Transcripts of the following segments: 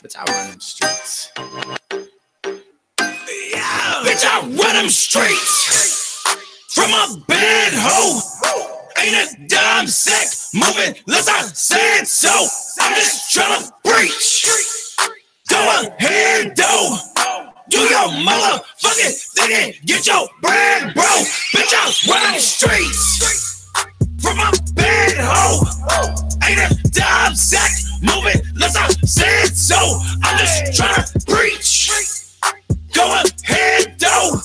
Bitch, I run them streets. Yeah, bitch, I run them streets. From a bad hoe. Ain't a dime sack moving unless I said so. I'm just tryna preach. Go ahead, though. Do your motherfucking thing and get your bread, bro. Bitch, I run them streets. From a bad hoe. Ain't a dime sack moving unless I said so. I'm just tryna preach. Go ahead, though.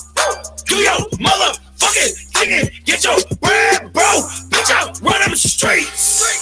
Do your motherfucking thing and get your bread, bro. Bitch, I run them streets.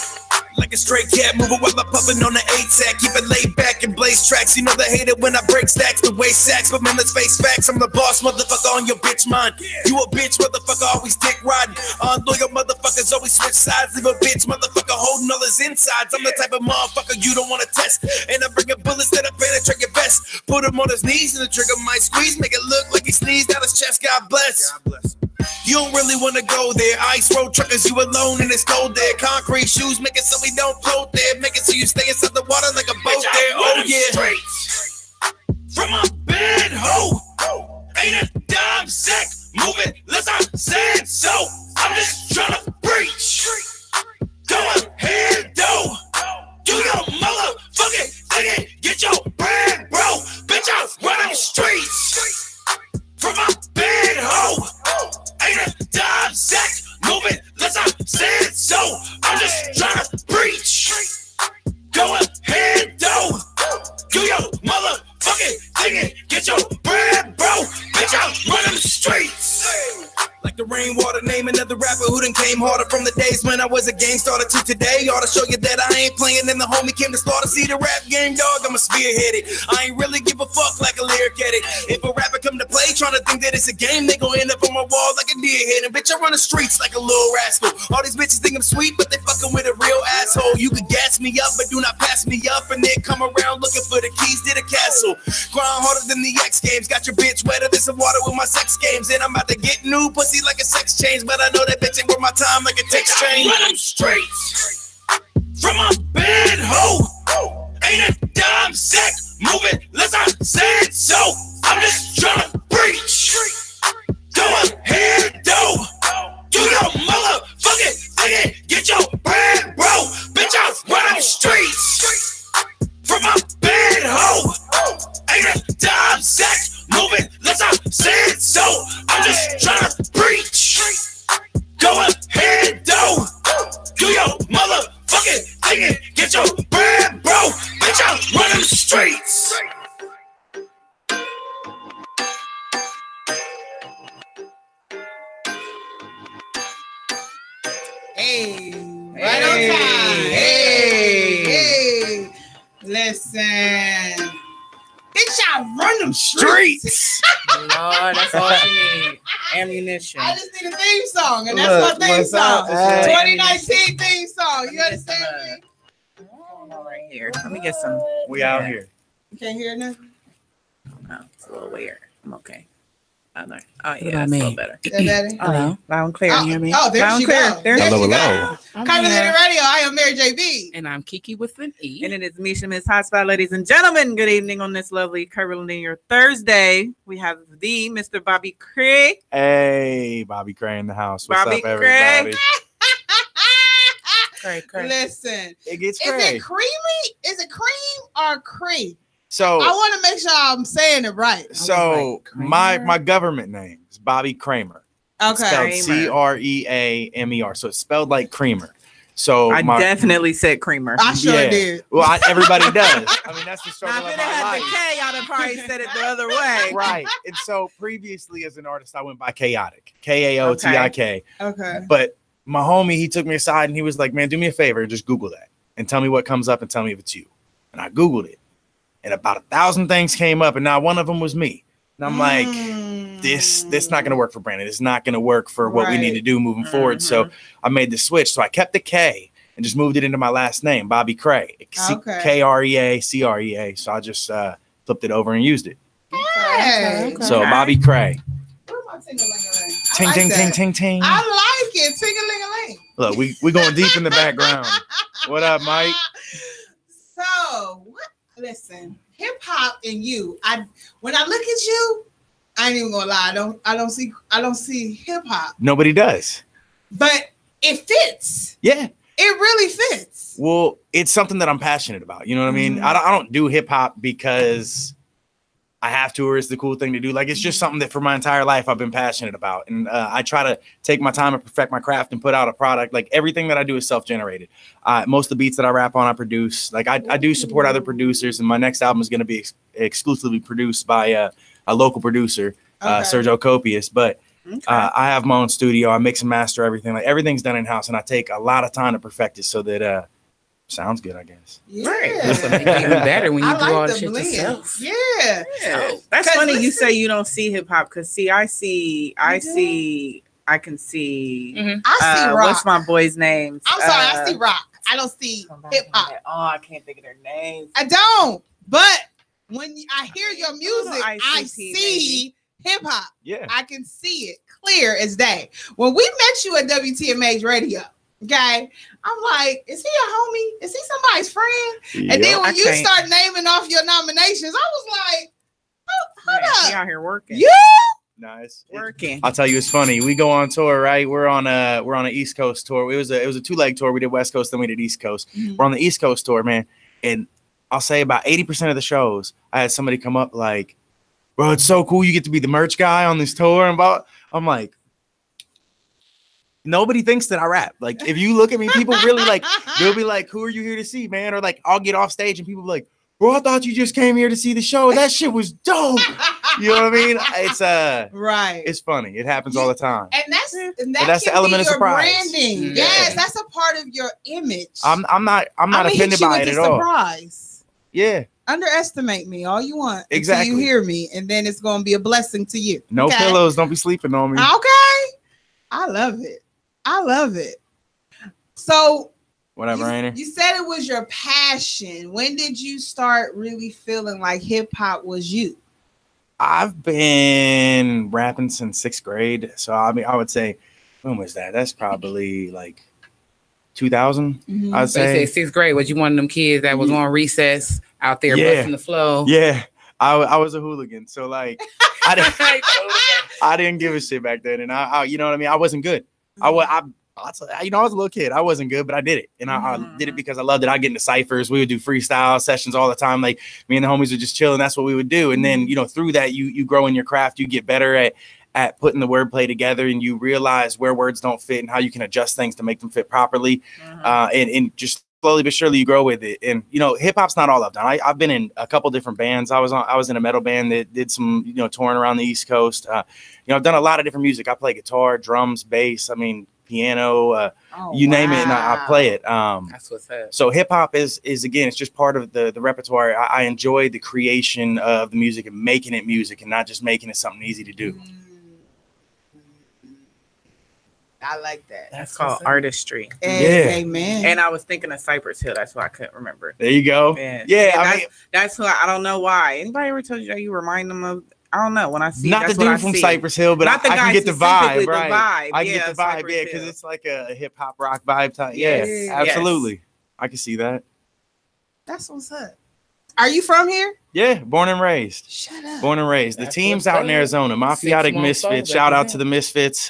Like a stray cat moving while I'm puffing on the 8-sack. Keep it laid back and blaze tracks. You know they hate it when I break stacks, the way sacks. But man, let's face facts. I'm the boss, motherfucker, on your bitch mind. You a bitch, motherfucker, always dick riding. Unloyal motherfuckers always switch sides. Leave a bitch, motherfucker, holding all his insides. I'm the type of motherfucker you don't want to test. And I'm bringing bullets that I penetrate your vest. Put him on his knees and the trigger might squeeze. Make it look like he sneezed out his chest. God bless. God bless. You don't really want to go there. Ice road truckers, you alone and it's cold there. Concrete shoes, make it so we don't float there. Make it so you stay inside the water like a boat there. Oh yeah. Streets. From a bad hoe. Ain't a dime sack moving unless I said so. I'm just tryna preach. Go ahead, though. Do your motherfucking thing and get your bread, bro. Bitch, I run them streets. From a bad hoe. Ain't a dime sack moving unless I said so. I'm just trying to preach. Go ahead, though. Do your motherfucking thing and get your bread, bro. Bitch, I run them streets. Like the rainwater, name another rapper who done came harder from the days when I was a game starter to today. Ought to show you that I ain't playing and the homie came to slaughter. See the rap game, dog, I'ma spearhead it. I ain't really give a fuck like a lyric edit. If a rapper come to play trying to think that it's a game, they gon' end up on my wall like a deer head. And bitch, I run the streets like a little rascal. All these bitches think I'm sweet, but they fucking with a real asshole. You can gas me up, but do not pass me up. And then come around looking for the keys to the castle. Grind harder than the X Games. Got your bitch wetter than some water with my sex games. And I'm about to get new pussy like a sex change, but I know that bitch ain't worth my time like a text change. Run them streets. From a bad hoe. Ain't a dime sack moving unless I said so. I'm just trying to preach. Go ahead, though. Do your motherfucking thing and get your bread, bro. Bitch, I run them streets. From a bad hoe. Ain't a dime sack moving unless I said so. I'm just trying to preach. Go ahead, though. Do your motherfucking thing and get your bread, bro. Bitch, I run them streets. Hey, right on time. Hey. Listen. Bitch, I run them streets. Lord, that's all you need. Ammunition. I just need a theme song, and that's my theme song. 2019 theme song. You understand me? Right here. Let me get some. We out here. You can't hear nothing? No, it's a little weird. I'm okay. Oh, yeah, that's a little better. Is that better? Hello. Loud and clear. You hear me? Oh, there Loud she goes. Hello. Curvilinear Radio. I am Mary JB. And I'm Kiki with an E. And it is Misha, Miss Hotspot, ladies and gentlemen. Good evening on this lovely Curvilinear Thursday. We have the Mr. Bobby Krea. Hey, Bobby Krea in the house. What's Bobby up, everybody? Krea. Listen. It gets Is Krea. it creamy? Is it cream or cream? So I want to make sure I'm saying it right. So like, my government name is Bobby Kramer. It's Okay. spelled Creamer. So it's spelled like creamer. So I definitely said creamer. I sure did. Well, everybody does. I mean, that's the struggle Now, if of it had my the life. K, I'd have probably said it the other way. Right. And so previously as an artist, I went by Chaotic. Kaotik. Okay. But my homie, he took me aside and he was like, man, do me a favor and just Google that and tell me what comes up and tell me if it's you. And I Googled it. And about 1,000 things came up, and now one of them was me. And I'm like, this not going to work for Brandon. It's not going to work for what we need to do moving forward. So I made the switch. So I kept the K and just moved it into my last name, Bobby Krea. Krea, Crea. So I just flipped it over and used it. Okay. So Bobby Krea. Where's my ting-a-ling-a-ling? Ting, ting, ting, ting, ting. I like it. Ting-a-ling-a-ling. Look, we going deep in the background. What up, Mike? So, listen, hip hop and you. When I look at you, I ain't even gonna lie. I don't see hip hop. Nobody does. But it fits. Yeah. It really fits. Well, it's something that I'm passionate about. You know what I mean? I don't do hip hop because I have to, or it's the cool thing to do. Like, it's just something that for my entire life I've been passionate about. And I try to take my time and perfect my craft and put out a product. Like, everything that I do is self-generated. Most of the beats that I rap on, I produce. Like, I do support other producers, and my next album is going to be exclusively produced by a local producer, Sergio Copius. But I have my own studio. I mix and master everything. Like, everything's done in-house, and I take a lot of time to perfect it so that sounds good, I guess. Yeah. Right. That's what makes it even better when you do all the shit blend. yourself. Yeah. So, that's funny you say you don't see hip hop, because I can see I see rock. What's my boy's name? I'm sorry, I see rock. I don't see hip hop. Oh, I can't think of their names. I don't. But when I hear your music, I see maybe. hip hop. Yeah. I can see it clear as day. When we met you at WTMH Radio, okay, I'm like, is he a homie? Is he somebody's friend? Yeah. And then when you start naming off your nominations, I was like, hold He up. out here working. You? Nice. Working. I'll tell you, it's funny. We go on tour, right? We're on an East Coast tour. It was a 2-leg tour. We did West Coast, then we did East Coast. We're on the East Coast tour, man. And I'll say about 80% of the shows, I had somebody come up like, bro, it's so cool. You get to be the merch guy on this tour. And I'm like, nobody thinks that I rap. Like, if you look at me, people really like, they'll be like, who are you here to see, man? Or like, I'll get off stage and people be like, bro, I thought you just came here to see the show. That shit was dope. You know what I mean? It's right. It's funny. It happens all the time. And that's the element of surprise. Branding. Yeah. Yes, that's a part of your image. I'm not offended by it at all. Surprise. Yeah. Underestimate me all you want. Exactly. Until you hear me, and then it's gonna be a blessing to you. No pillows. Don't be sleeping on me. Okay. I love it. I love it. So whatever, Rainer. You said it was your passion. When did you start really feeling like hip hop was you? I've been rapping since 6th grade. So I mean, I would say, when was that? That's probably like 2000. I'd say. So you say 6th grade. Was you one of them kids that was on recess out there busting the flow? Yeah, I was a hooligan. So like, I didn't give a shit back then, and I you know what I mean. I wasn't good. I was a little kid. I wasn't good, but I did it. And I did it because I loved it. I get into ciphers. We would do freestyle sessions all the time. Like, me and the homies would just chill, and that's what we would do. And then, through that, you grow in your craft. You get better at putting the wordplay together, and you realize where words don't fit and how you can adjust things to make them fit properly. And just slowly but surely you grow with it. And, hip hop's not all I've done. I've been in a couple different bands. I was in a metal band that did some, touring around the East Coast. I've done a lot of different music. I play guitar, drums, bass. I mean, piano, you name it, and I play it. That's what's up. So hip hop is again, it's just part of the repertoire. I enjoy the creation of the music and making it music, and not just making it something easy to do. I like that. That's called artistry. Amen. And I was thinking of Cypress Hill. That's why I couldn't remember. There you go. Yeah. That's who I don't know why. Anybody ever told you that you remind them of? I don't know. When I see not the dude from Cypress Hill, but I can get the vibe, right? I get the vibe, because it's like a hip hop rock vibe type. Yes. Yeah, absolutely. Yes. I can see that. That's what's up. Are you from here? Yeah, born and raised. Shut up. Born and raised. The team's out in Arizona. Mafiotic Misfits. Shout out to the Misfits.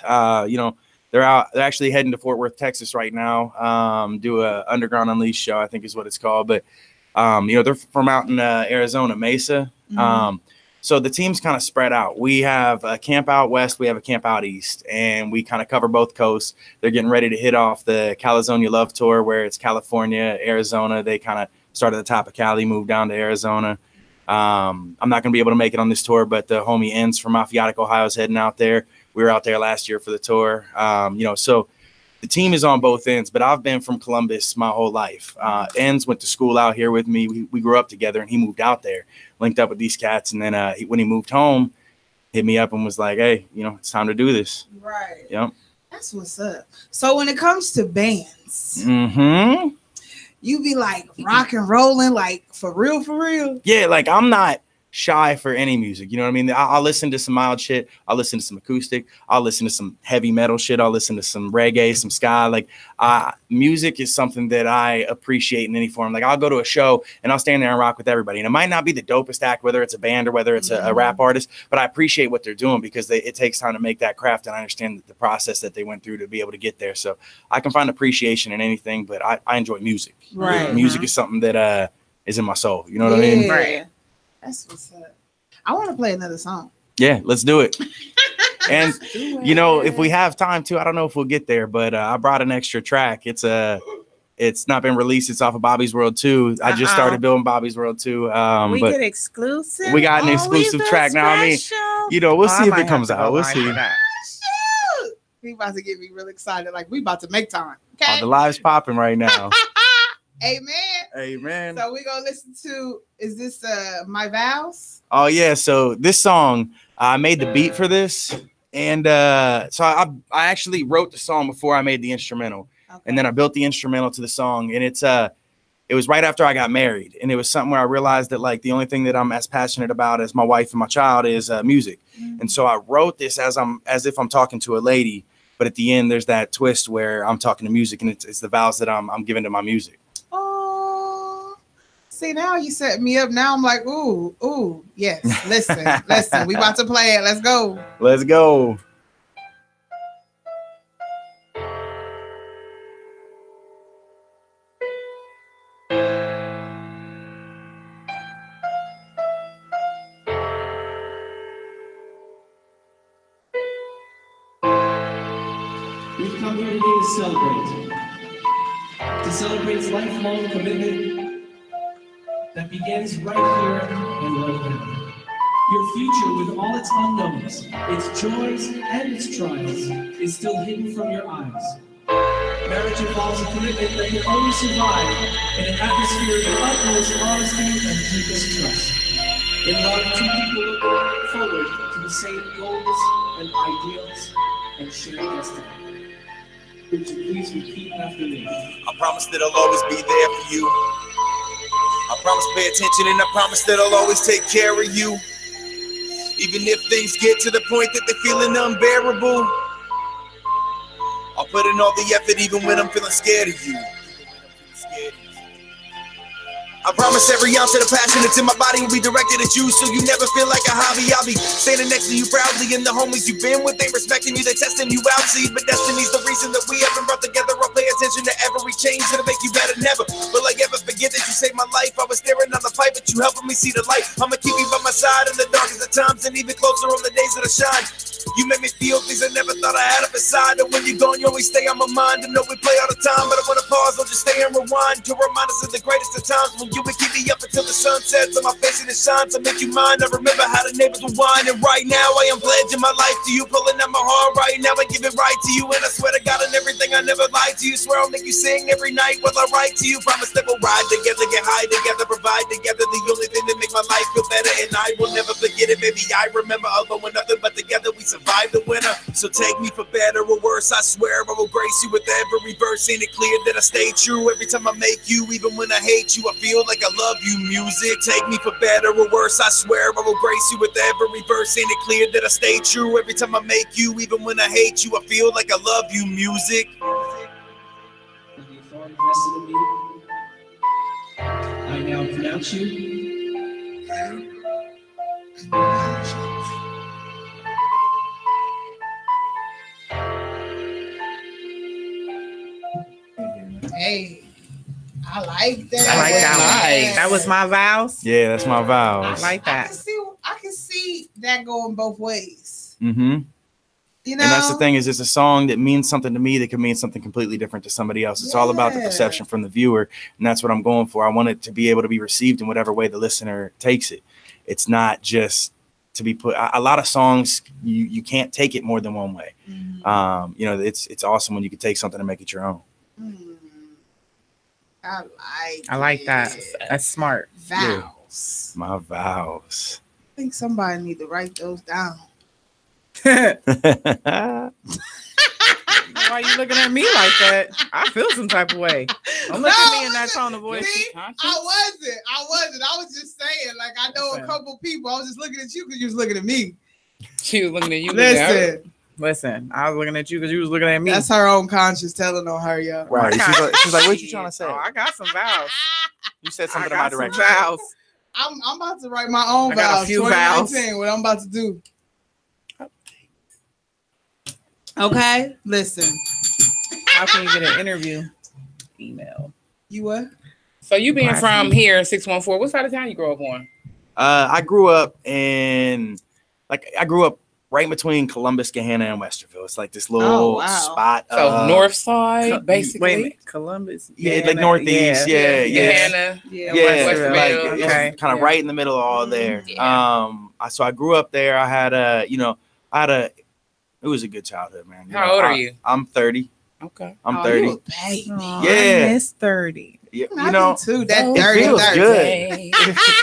They're out. They're actually heading to Fort Worth, Texas right now. Do a Underground Unleashed show, I think is what it's called. But they're from out in Arizona, Mesa. So the team's kind of spread out. We have a camp out west. We have a camp out east, and we kind of cover both coasts. They're getting ready to hit off the Calizonia Love Tour, where it's California, Arizona. They kind of start at the top of Cali, move down to Arizona. I'm not going to be able to make it on this tour, but the homie Enz from Mafiotic Ohio is heading out there. We were out there last year for the tour. So the team is on both ends, but I've been from Columbus my whole life. Enz went to school out here with me. We grew up together, and he moved out there, linked up with these cats. And then when he moved home, hit me up and was like, hey, it's time to do this. Right. Yep. That's what's up. So when it comes to bands, you be like rock and rolling, like for real? Yeah, like I'm not shy for any music. You know what I mean? I'll listen to some mild shit. I'll listen to some acoustic. I'll listen to some heavy metal shit. I'll listen to some reggae, some ska. Like music is something that I appreciate in any form. Like I'll go to a show and I'll stand there and rock with everybody. And it might not be the dopest act, whether it's a band or whether it's a rap artist, but I appreciate what they're doing because it takes time to make that craft. And I understand the process that they went through to be able to get there. So I can find appreciation in anything, but I enjoy music. Right. Music is something that is in my soul. You know what I mean? Right. That's what's up. I want to play another song. Yeah, let's do it. And you know, if we have time to, I don't know if we'll get there, but I brought an extra track. It's not been released. It's off of Bobby's World 2. I just started building Bobby's World 2. We but get exclusive. we got an exclusive track now. I mean, you know, we'll see if it comes out. We'll see. He about to get me real excited. Like we about to make time. Okay. The live's popping right now. Amen. Amen. So we're gonna listen to, is this My Vows? Oh yeah, so this song, I made the beat for this, and so I actually wrote the song before I made the instrumental. Okay. And then I built the instrumental to the song, and it was right after I got married, and it was something where I realized that like the only thing that I'm as passionate about as my wife and my child is music. And so I wrote this as if I'm talking to a lady, but at the end there's that twist where I'm talking to music, and it's the vows that I'm giving to my music. Oh, see, now you set me up. Now I'm like, ooh, yes. Listen, we about to play it. Let's go. Let's go. We've come here today to celebrate lifelong commitment that begins right here and right now. Your future, with all its unknowns, its joys and its trials, is still hidden from your eyes. Marriage involves a commitment that can only survive in an atmosphere of utmost honesty and deepest trust. In love, two people look forward to the same goals and ideals and shared destiny. Would you please repeat after me? I promise that I'll always be there for you. I promise to pay attention, and I promise that I'll always take care of you. Even if things get to the point that they're feeling unbearable, I'll put in all the effort even when I'm feeling scared of you. I promise every ounce of the passion that's in my body will be directed at you, so you never feel like a hobby. I'll be standing next to you proudly, and the homies you've been with ain't respecting you, they're testing you out. See, but destiny's the reason that we haven't brought together. I'll pay attention to every change that'll make you better. Never will I ever forget that you saved my life. I was staring on the pipe, but you helping me see the light. I'ma keep you by my side in the darkest of times, and even closer on the days that I shine. You make me feel things I never thought I had up inside. And when you're gone, you always stay on my mind. I know we play all the time, but I wanna pause, I'll just stay and rewind to remind us of the greatest of times when you would keep me up until the sun sets on my face and it shines. I make you mine. I remember how the neighbors would whine. And right now I am pledging my life to you, pulling out my heart right now. I give it right to you, and I swear to God on everything I never lied to you. Swear I'll make you sing every night while I write to you. Promise that we'll ride together, get high together, provide together. The only thing that make my life feel better, and I will never forget it. Baby, I remember alone with nothing but together we survived the winter. So take me for better or worse, I swear I will grace you with every verse. Ain't it clear that I stay true every time I make you? Even when I hate you, I feel like I love you. Music, take me for better or worse, I swear I will grace you with every verse. Ain't it clear that I stay true every time I make you? Even when I hate you, I feel like I love you. Music. With the authority vested in me, I now pronounce you. Hey, I like that. I like that one. That was My Vows. Yeah, that's My Vows. I like that. I can see that going both ways. Mm-hmm. You know, and that's the thing, is it's a song that means something to me that can mean something completely different to somebody else. It's all about the perception from the viewer, and that's what I'm going for. I want it to be able to be received in whatever way the listener takes it. It's not just to be put. A lot of songs you can't take it more than one way. Mm-hmm. You know, it's awesome when you can take something and make it your own. I like that. That's smart. Vows. Yeah. My vows. I think somebody need to write those down. Why are you looking at me like that? I feel some type of way. Don't look at me in that tone of voice. See, I wasn't. I was just saying, like, I know a couple people. I was just looking at you because you was looking at me. She was looking at you. Listen, I was looking at you because you was looking at me. That's her own conscience telling on her, yo. Right. She's like, what you trying to say? Oh, I got some vows. You said something in I my got some direction. vows. I'm about to write my own I got a vows. few vows. 2019, what I'm about to do. Okay, listen. How can you get an interview? Email. You what? So you being from here, 614, what side of town you grew up on? I grew up right in between Columbus, Gahanna, and Westerville. It's like this little spot. So north side, basically. Wait a minute, Columbus. Yeah, like northeast. Yeah. Gahanna. Westerville. Like Okay. kind of right in the middle of all there. Yeah. So I grew up there. I had it was a good childhood, man. How old are you? I'm 30. Okay. I'm 30. You a baby. Oh, Yeah. I miss 30. Yeah, I do too. That it 30, feels 30. good.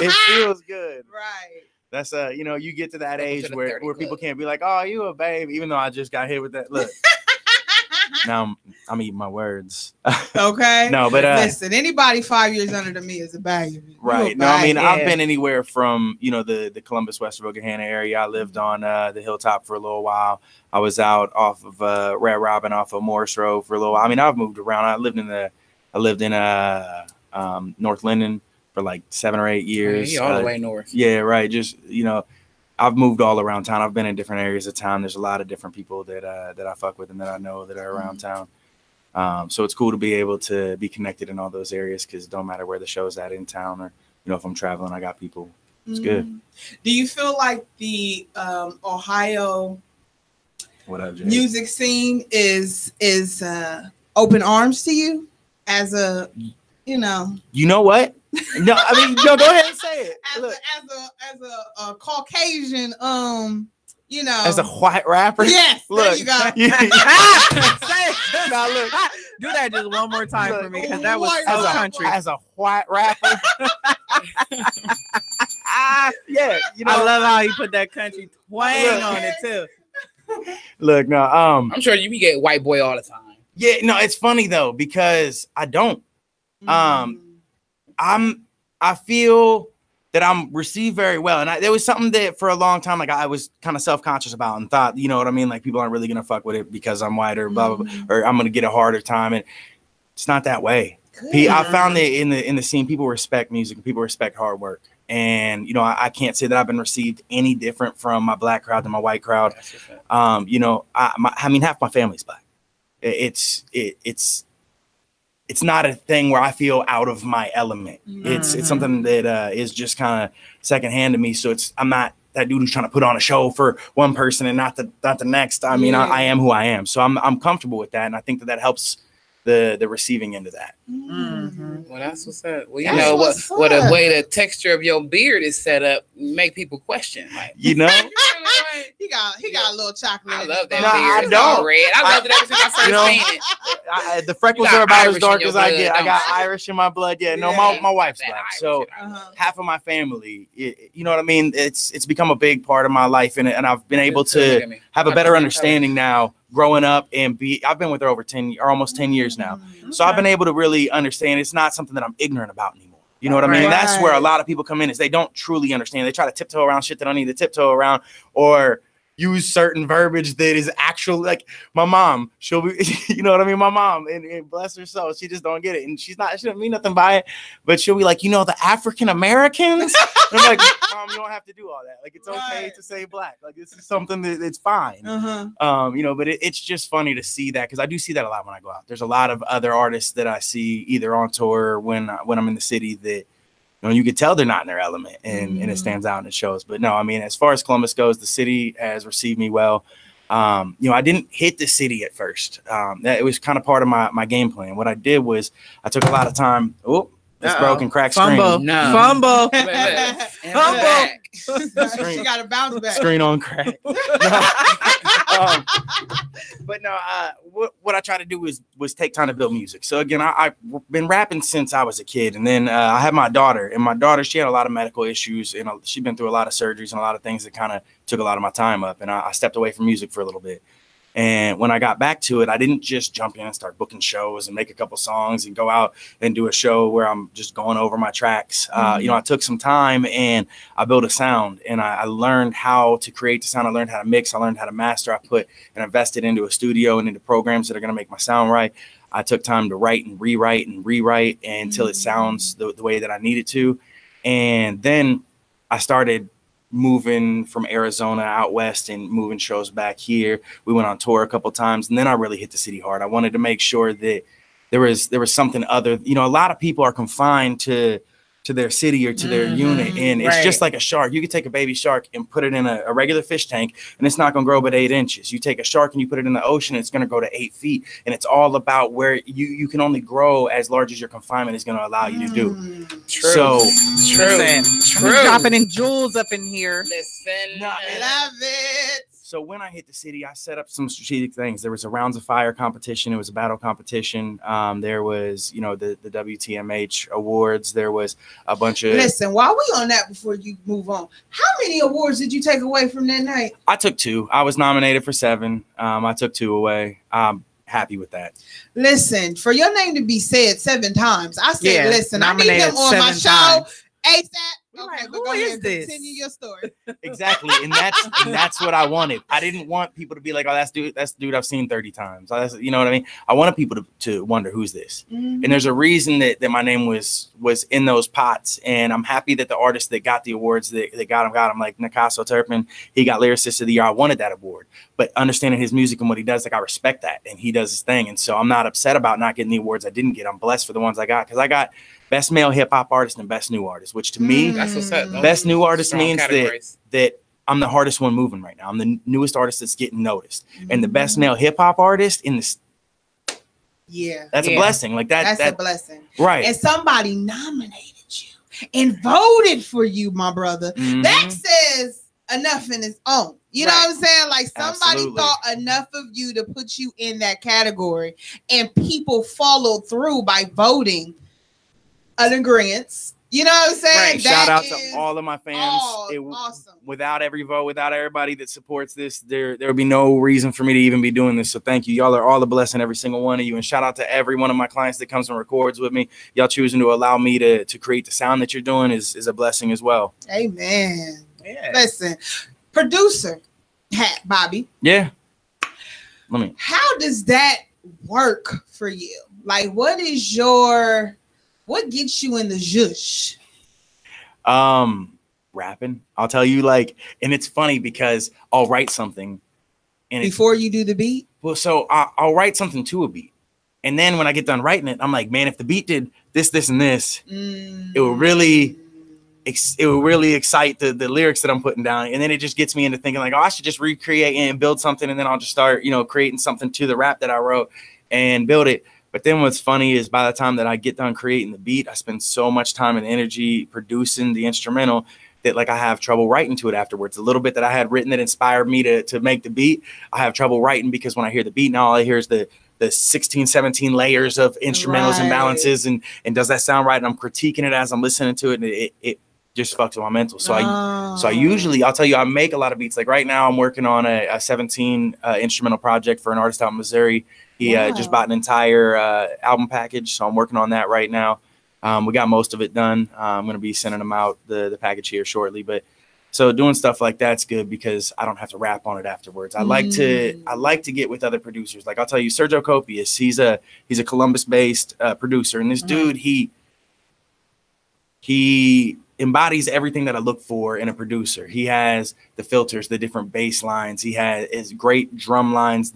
It feels good. Right. That's you get to that age to the where 30 people club. can't be like, oh, you a babe, even though I just got hit with that. Look, now I'm eating my words. Okay. No, but listen, anybody 5 years under than me is a baby. right. No, I mean I've been anywhere from the Columbus, Westerville, Gahanna area. I lived on the hilltop for a little while. I was out off of Red Robin off of Morris Road for a little while. I mean, I've moved around. I lived in North Linden for like 7 or 8 years. You're all the way north. Yeah, right. Just I've moved all around town. I've been in different areas of town. There's a lot of different people that I fuck with and that I know that are around town. So it's cool to be able to be connected in all those areas because it don't matter where the show's at in town or if I'm traveling, I got people. It's good. Do you feel like the Ohio music scene is open arms to you as a You know what? No, I mean, no, go ahead and say it. As a Caucasian, as a white rapper. Yes, look, there you go. Say it. Now look, do that just one more time for me because that was As so a- country. as a white rapper. Yeah, I love how you put that country twang Look. on it too. Look, no, I'm sure you get white boy all the time. yeah, no, it's funny though because I don't. I feel that I'm received very well, and there was something that for a long time, like I was kind of self-conscious about and thought, you know what I mean, like people aren't really gonna fuck with it because I'm white or blah blah blah, or I'm gonna get a harder time, and it's not that way. I found that in the scene, people respect music and people respect hard work, and I can't say that I've been received any different from my black crowd than my white crowd. I mean, half my family's black. It's not a thing where I feel out of my element. It's something that is just kind of secondhand to me. So I'm not that dude who's trying to put on a show for one person and not the next. I mean, I am who I am. So I'm comfortable with that, and I think that helps the receiving end of that. Well, that's what's up. Well, you know what the way the texture of your beard is set up make people question. Like, he got a little chocolate. I love that No, I beard. It's don't. all red. I loved it ever since I first seen it. The freckles You got are about as Irish dark in as your I blood, get. I don't got you? Irish in my blood. Yeah, no, Yeah. my wife's That black. Irish So shit. half of my family, you know what I mean? It's become a big part of my life, and I've been able to have a better understanding now growing up and I've been with her over 10 or almost 10 years now. So I've been able to really understand it's not something that I'm ignorant about anymore. You know what I mean? Right. That's where a lot of people come in is they don't truly understand. They try to tiptoe around shit they don't need to tiptoe around or use certain verbiage that is actually like my mom. She'll be, you know what I mean? My mom, and bless her soul, she just don't get it. And she doesn't mean nothing by it, but she'll be like, the African Americans. I'm like, Mom, you don't have to do all that. Like, it's okay to say black. Like, this is something that's fine. But it's just funny to see that because I do see that a lot when I go out. There's a lot of other artists that I see either on tour or when I'm in the city that you could tell they're not in their element and it stands out and it shows. But no, I mean, as far as Columbus goes, the city has received me well. I didn't hit the city at first. That it was kind of part of my game plan. What I did was I took a lot of time. Oh, it's broken, cracked screen. Fumble. Fumble. She got to bounce back. Screen on crack. But no, what I try to do was take time to build music. So again, I've been rapping since I was a kid, and then I had my daughter, and my daughter, she had a lot of medical issues, and she'd been through a lot of surgeries and a lot of things that kind of took a lot of my time up, and I stepped away from music for a little bit. And when I got back to it, I didn't just jump in and start booking shows and make a couple songs and go out and do a show where I'm just going over my tracks. You know, I took some time and I built a sound, and I learned how to create the sound. I learned how to mix. I learned how to master. I put and invested into a studio and into programs that are going to make my sound right. I took time to write and rewrite until it sounds the way that I need it to. And then I started moving from Arizona out west and moving shows back here. We went on tour a couple times, and then I really hit the city hard. I wanted to make sure that there was something other. You know, a lot of people are confined to their city or to their unit, and it's just like a shark. You could take a baby shark and put it in a regular fish tank, and it's not going to grow but 8 inches. You take a shark and you put it in the ocean, it's going to grow to 8 feet. And it's all about where you can only grow as large as your confinement is going to allow you to do. True. So True. Dropping in jewels up in here. Listen, I love it. So when I hit the city, I set up some strategic things. There was a Rounds of Fire competition. It was a battle competition. There was, you know, the WTMH awards. There was a bunch of. Listen, while we on that, before you move on, how many awards did you take away from that night? I took 2. I was nominated for 7. I took 2 away. I'm happy with that. Listen, for your name to be said 7 times, I said, listen, I need him on my show ASAP. Okay, but go ahead and continue your story. Exactly, and that's what I wanted. I didn't want people to be like, "Oh, that's the dude I've seen 30 times." You know what I mean? I wanted people to wonder who's this. And there's a reason that my name was in those pots. And I'm happy that the artist that got the awards that got him, like Nakaso Turpin, he got Lyricist of the Year. I wanted that award, but understanding his music and what he does, like I respect that, and he does his thing. And so I'm not upset about not getting the awards I didn't get. I'm blessed for the ones I got, because I got Best Male Hip Hop Artist and Best New Artist, which to me, that's what's up. Best New Artist means that I'm the hardest one moving right now. I'm the newest artist that's getting noticed. And the Best Male Hip Hop Artist in this, that's a blessing. Like that's a blessing, right? And somebody nominated you and voted for you, my brother. That says enough in its own. You know what I'm saying? Like somebody thought enough of you to put you in that category, and people followed through by voting an agreement. You know what I'm saying? Right. Shout out to all of my fans. Awesome. Without every vote, without everybody that supports this, there would be no reason for me to even be doing this. So thank you. Y'all are all a blessing, every single one of you. And shout out to every one of my clients that comes and records with me. Y'all choosing to allow me to create the sound that you're doing is a blessing as well. Amen. Yeah. Listen, producer hat, Bobby. Yeah. How does that work for you? Like, what gets you in the zhush? Rapping. I'll tell you, like, and it's funny because I'll write something and before you do the beat. Well, so I'll write something to a beat, and then when I get done writing it, I'm like, man, if the beat did this, and this, it will really excite the lyrics that I'm putting down. And then it just gets me into thinking like, oh, I should just recreate and build something, and then I'll just start, creating something to the rap that I wrote and build it. But then what's funny is by the time that I get done creating the beat, I spend so much time and energy producing the instrumental that like I have trouble writing to it afterwards. A little bit that I had written that inspired me to make the beat, I have trouble writing, because when I hear the beat now, all I hear is the 16, 17 layers of instrumentals and balances, and does that sound right? And I'm critiquing it as I'm listening to it, and it just fucks with my mental. So I usually, I'll tell you, I make a lot of beats. Like right now I'm working on a 17 instrumental project for an artist out in Missouri. He just bought an entire album package, so I'm working on that right now. We got most of it done. I'm going to be sending them out the package here shortly. But so doing stuff like that's good because I don't have to rap on it afterwards. I like to get with other producers. Like I'll tell you, Sergio Copius, he's a Columbus-based producer, and this dude, he embodies everything that I look for in a producer. He has the filters, the different bass lines. He has his great drum lines.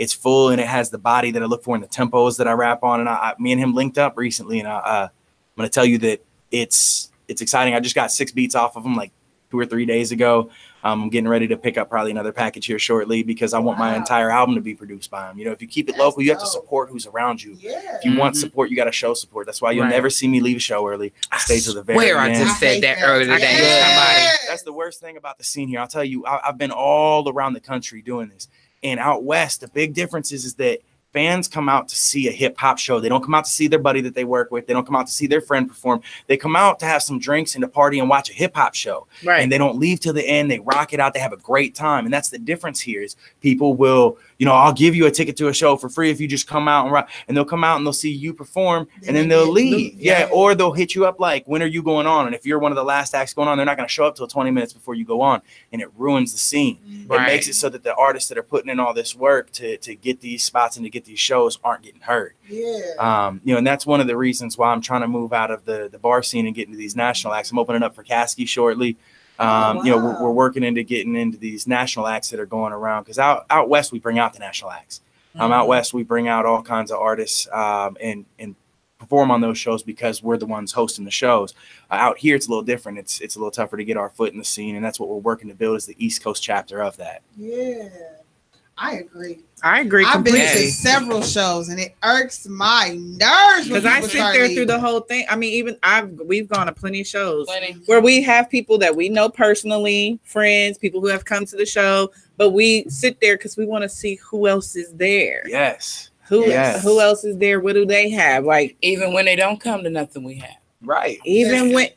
It's full, and it has the body that I look for in the tempos that I rap on. And me and him linked up recently, and I'm going to tell you that it's exciting. I just got 6 beats off of him like 2 or 3 days ago. I'm getting ready to pick up probably another package here shortly because I want my entire album to be produced by him. If you keep it local, you have to support who's around you. Yeah. If you want support, you got to show support. That's why you'll never see me leave a show early. I stay to the very end. I just said that earlier today. That's the worst thing about the scene here. I'll tell you, I've been all around the country doing this. And out west, the big difference is that fans come out to see a hip hop show. They don't come out to see their buddy that they work with. They don't come out to see their friend perform. They come out to have some drinks and to party and watch a hip hop show. Right. And they don't leave till the end. They rock it out. They have a great time. And that's the difference here is people will, you know, I'll give you a ticket to a show for free if you just come out and rock. And they'll come out and they'll see you perform and then they'll leave. Yeah. Or they'll hit you up like, when are you going on? And if you're one of the last acts going on, they're not going to show up till 20 minutes before you go on. And it ruins the scene. It makes it so that the artists that are putting in all this work to get these spots and to get these shows aren't getting heard. Yeah. You know, and that's one of the reasons why I'm trying to move out of the bar scene and get into these national acts. I'm opening up for Caskey shortly. You know, we're working into getting into these national acts that are going around because out west we bring out the national acts. Out west we bring out all kinds of artists and perform on those shows because we're the ones hosting the shows. Out here it's a little different. It's a little tougher to get our foot in the scene, and that's what we're working to build is the East Coast chapter of that. Yeah, I agree. I've been to several shows and it irks my nerves because I sit there through the whole thing. I mean, even we've gone to plenty of shows where we have people that we know personally, friends, people who have come to the show, but we sit there because we want to see who else is there. Yes. Who else is there? What do they have? Like even when they don't come to nothing, we have. Right. Even when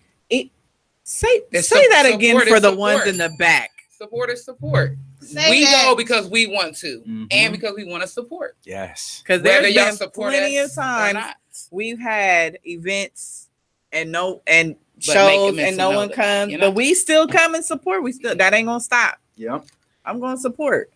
say that again for the ones in the back. Support is support. We go because we want to, and because we want to support. Yes, because there's been plenty of times we've had events and shows and no one comes, but we still come and support. That ain't gonna stop. Yep, I'm gonna support.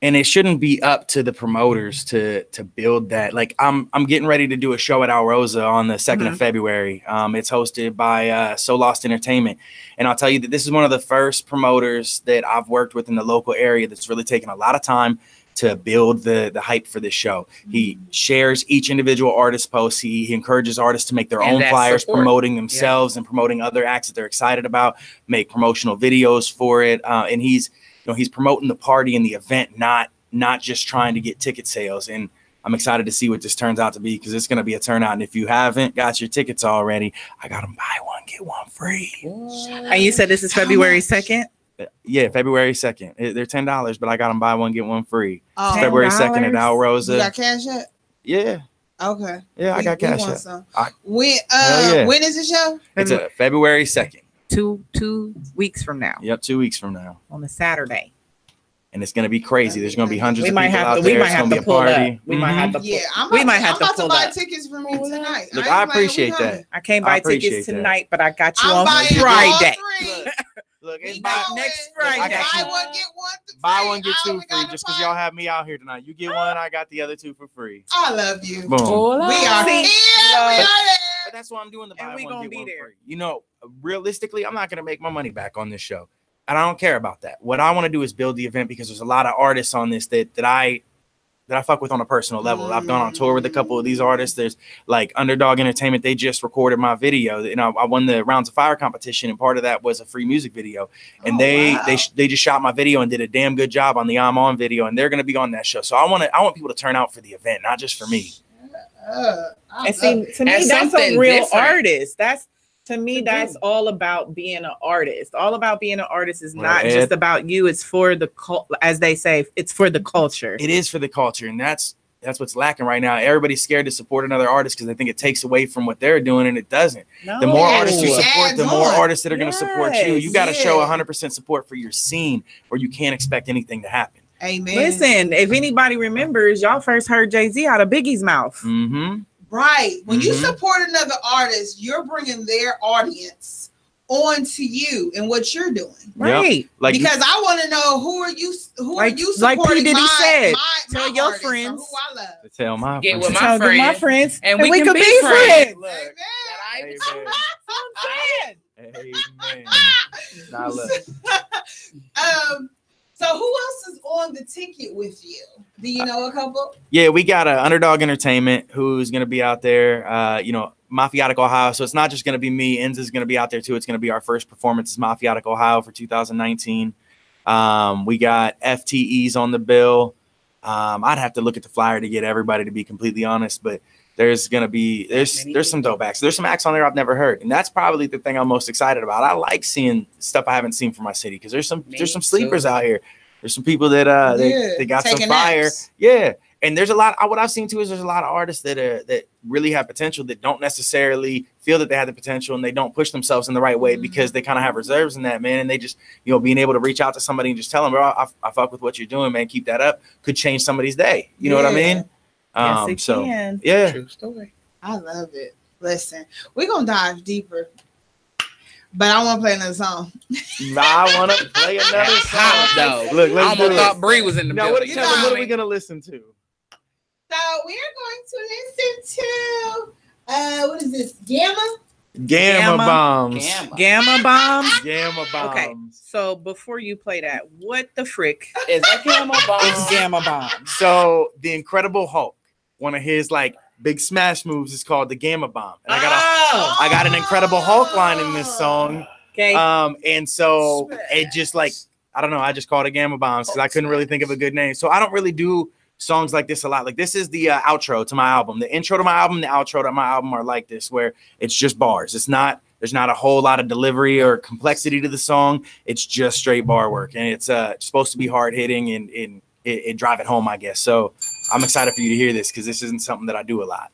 And it shouldn't be up to the promoters to build that. Like I'm getting ready to do a show at Alrosa on the 2nd of February. It's hosted by So Lost Entertainment. And I'll tell you that this is one of the first promoters that I've worked with in the local area that's really taken a lot of time to build the hype for this show. He shares each individual artist post. He encourages artists to make their own flyers promoting themselves and promoting other acts that they're excited about, make promotional videos for it. And he's promoting the party and the event, not just trying to get ticket sales. And I'm excited to see what this turns out to be because it's going to be a turnout. And if you haven't got your tickets already, I got them buy one, get one free. And you said this is February 2nd? Yeah, February 2nd. They're $10, but I got them buy one, get one free. February 2nd at Alrosa. You got cash yet? Yeah. Okay. Yeah, I got cash yet. When is the show? It's February 2nd. 2 weeks from now. Yep, 2 weeks from now. On a Saturday. And it's going to be crazy. There's going to be hundreds of people out there. It's going to be a party. We might have to pull. I'm about to buy tickets for me tonight. Look, I appreciate that. I can't buy tickets tonight, but I got you on Friday. Look, it's next Friday. Buy one, get two free. Just because y'all have me out here tonight. You get one, I got the other two for free. I love you. Boom. We are here. But that's why I'm doing the buy one, get one free. You know, realistically, I'm not going to make my money back on this show. And I don't care about that. What I want to do is build the event because there's a lot of artists on this that I fuck with on a personal level. I've gone on tour with a couple of these artists. There's like Underdog Entertainment. They just recorded my video. You know, I won the Rounds of Fire competition, and part of that was a free music video. And they just shot my video and did a damn good job on the I'm On video, and they're going to be on that show. So I want people to turn out for the event, not just for me. And see, to me, that's a real artist. To me, that's all about being an artist. All about being an artist is not just about you. It's for the as they say, it's for the culture. It is for the culture, and that's what's lacking right now. Everybody's scared to support another artist because they think it takes away from what they're doing, and it doesn't. The more artists you support, the more artists that are going to support you. You got to show 100% support for your scene, or you can't expect anything to happen. Amen. Listen, if anybody remembers, y'all first heard Jay-Z out of Biggie's mouth. Right. When you support another artist, you're bringing their audience on to you and what you're doing. Right. Yep. Like, because I want to know who are you supporting. Like P. Diddy said, tell your friends. Who I love. Tell my Get friends. with my friends. And we can be friends. Amen. Now look. So who else is on the ticket with you? Do you know a couple? Yeah, we got Underdog Entertainment who's going to be out there. You know, Mafiotic Ohio. So it's not just going to be me. Enza's going to be out there too. It's going to be our first performance as Mafiotic Ohio for 2019. We got FTEs on the bill. I'd have to look at the flyer to get everybody, to be completely honest, but there's going to be, there's some dope acts. There's some acts on there I've never heard. And that's probably the thing I'm most excited about. I like seeing stuff I haven't seen from my city, because there's some sleepers out here. There's some people that they got some fire. Yeah. And there's a lot. What I've seen too is there's a lot of artists that really have potential that don't necessarily feel that they have the potential, and they don't push themselves in the right way because they kind of have reserves in that, man. And they just, being able to reach out to somebody and just tell them, bro, I fuck with what you're doing, man. Keep that up. Could change somebody's day. You know what I mean? Yes, it can. Yeah. True story. I love it. Listen, we're gonna dive deeper. But I want to play another song. I want to play another song. No, look, I almost thought Bree was in the building. What are we gonna listen to? So we are going to listen to what is this? Gamma bombs. Gamma bombs. Okay, so before you play that, what the frick is that? Gamma bombs. It's Gamma bombs. So the Incredible Hulk, one of his big smash moves is called the Gamma Bomb. And I got an Incredible Hulk line in this song. Okay. And so it just I don't know, I just called it Gamma Bombs because I couldn't really think of a good name. So I don't really do songs like this a lot. Like, this is the outro to my album. The intro to my album, the outro to my album are like this, where it's just bars. There's not a whole lot of delivery or complexity to the song. It's just straight bar work. And it's supposed to be hard hitting and it drive it home, I guess. So I'm excited for you to hear this because this isn't something that I do a lot.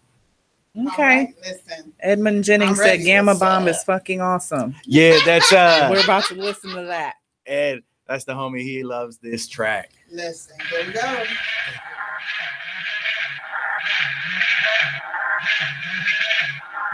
Okay. Right, listen. Edmund Jennings said Gamma Bomb is fucking awesome. Yeah, that's we're about to listen to that. Ed, that's the homie. He loves this track. Listen, here we go.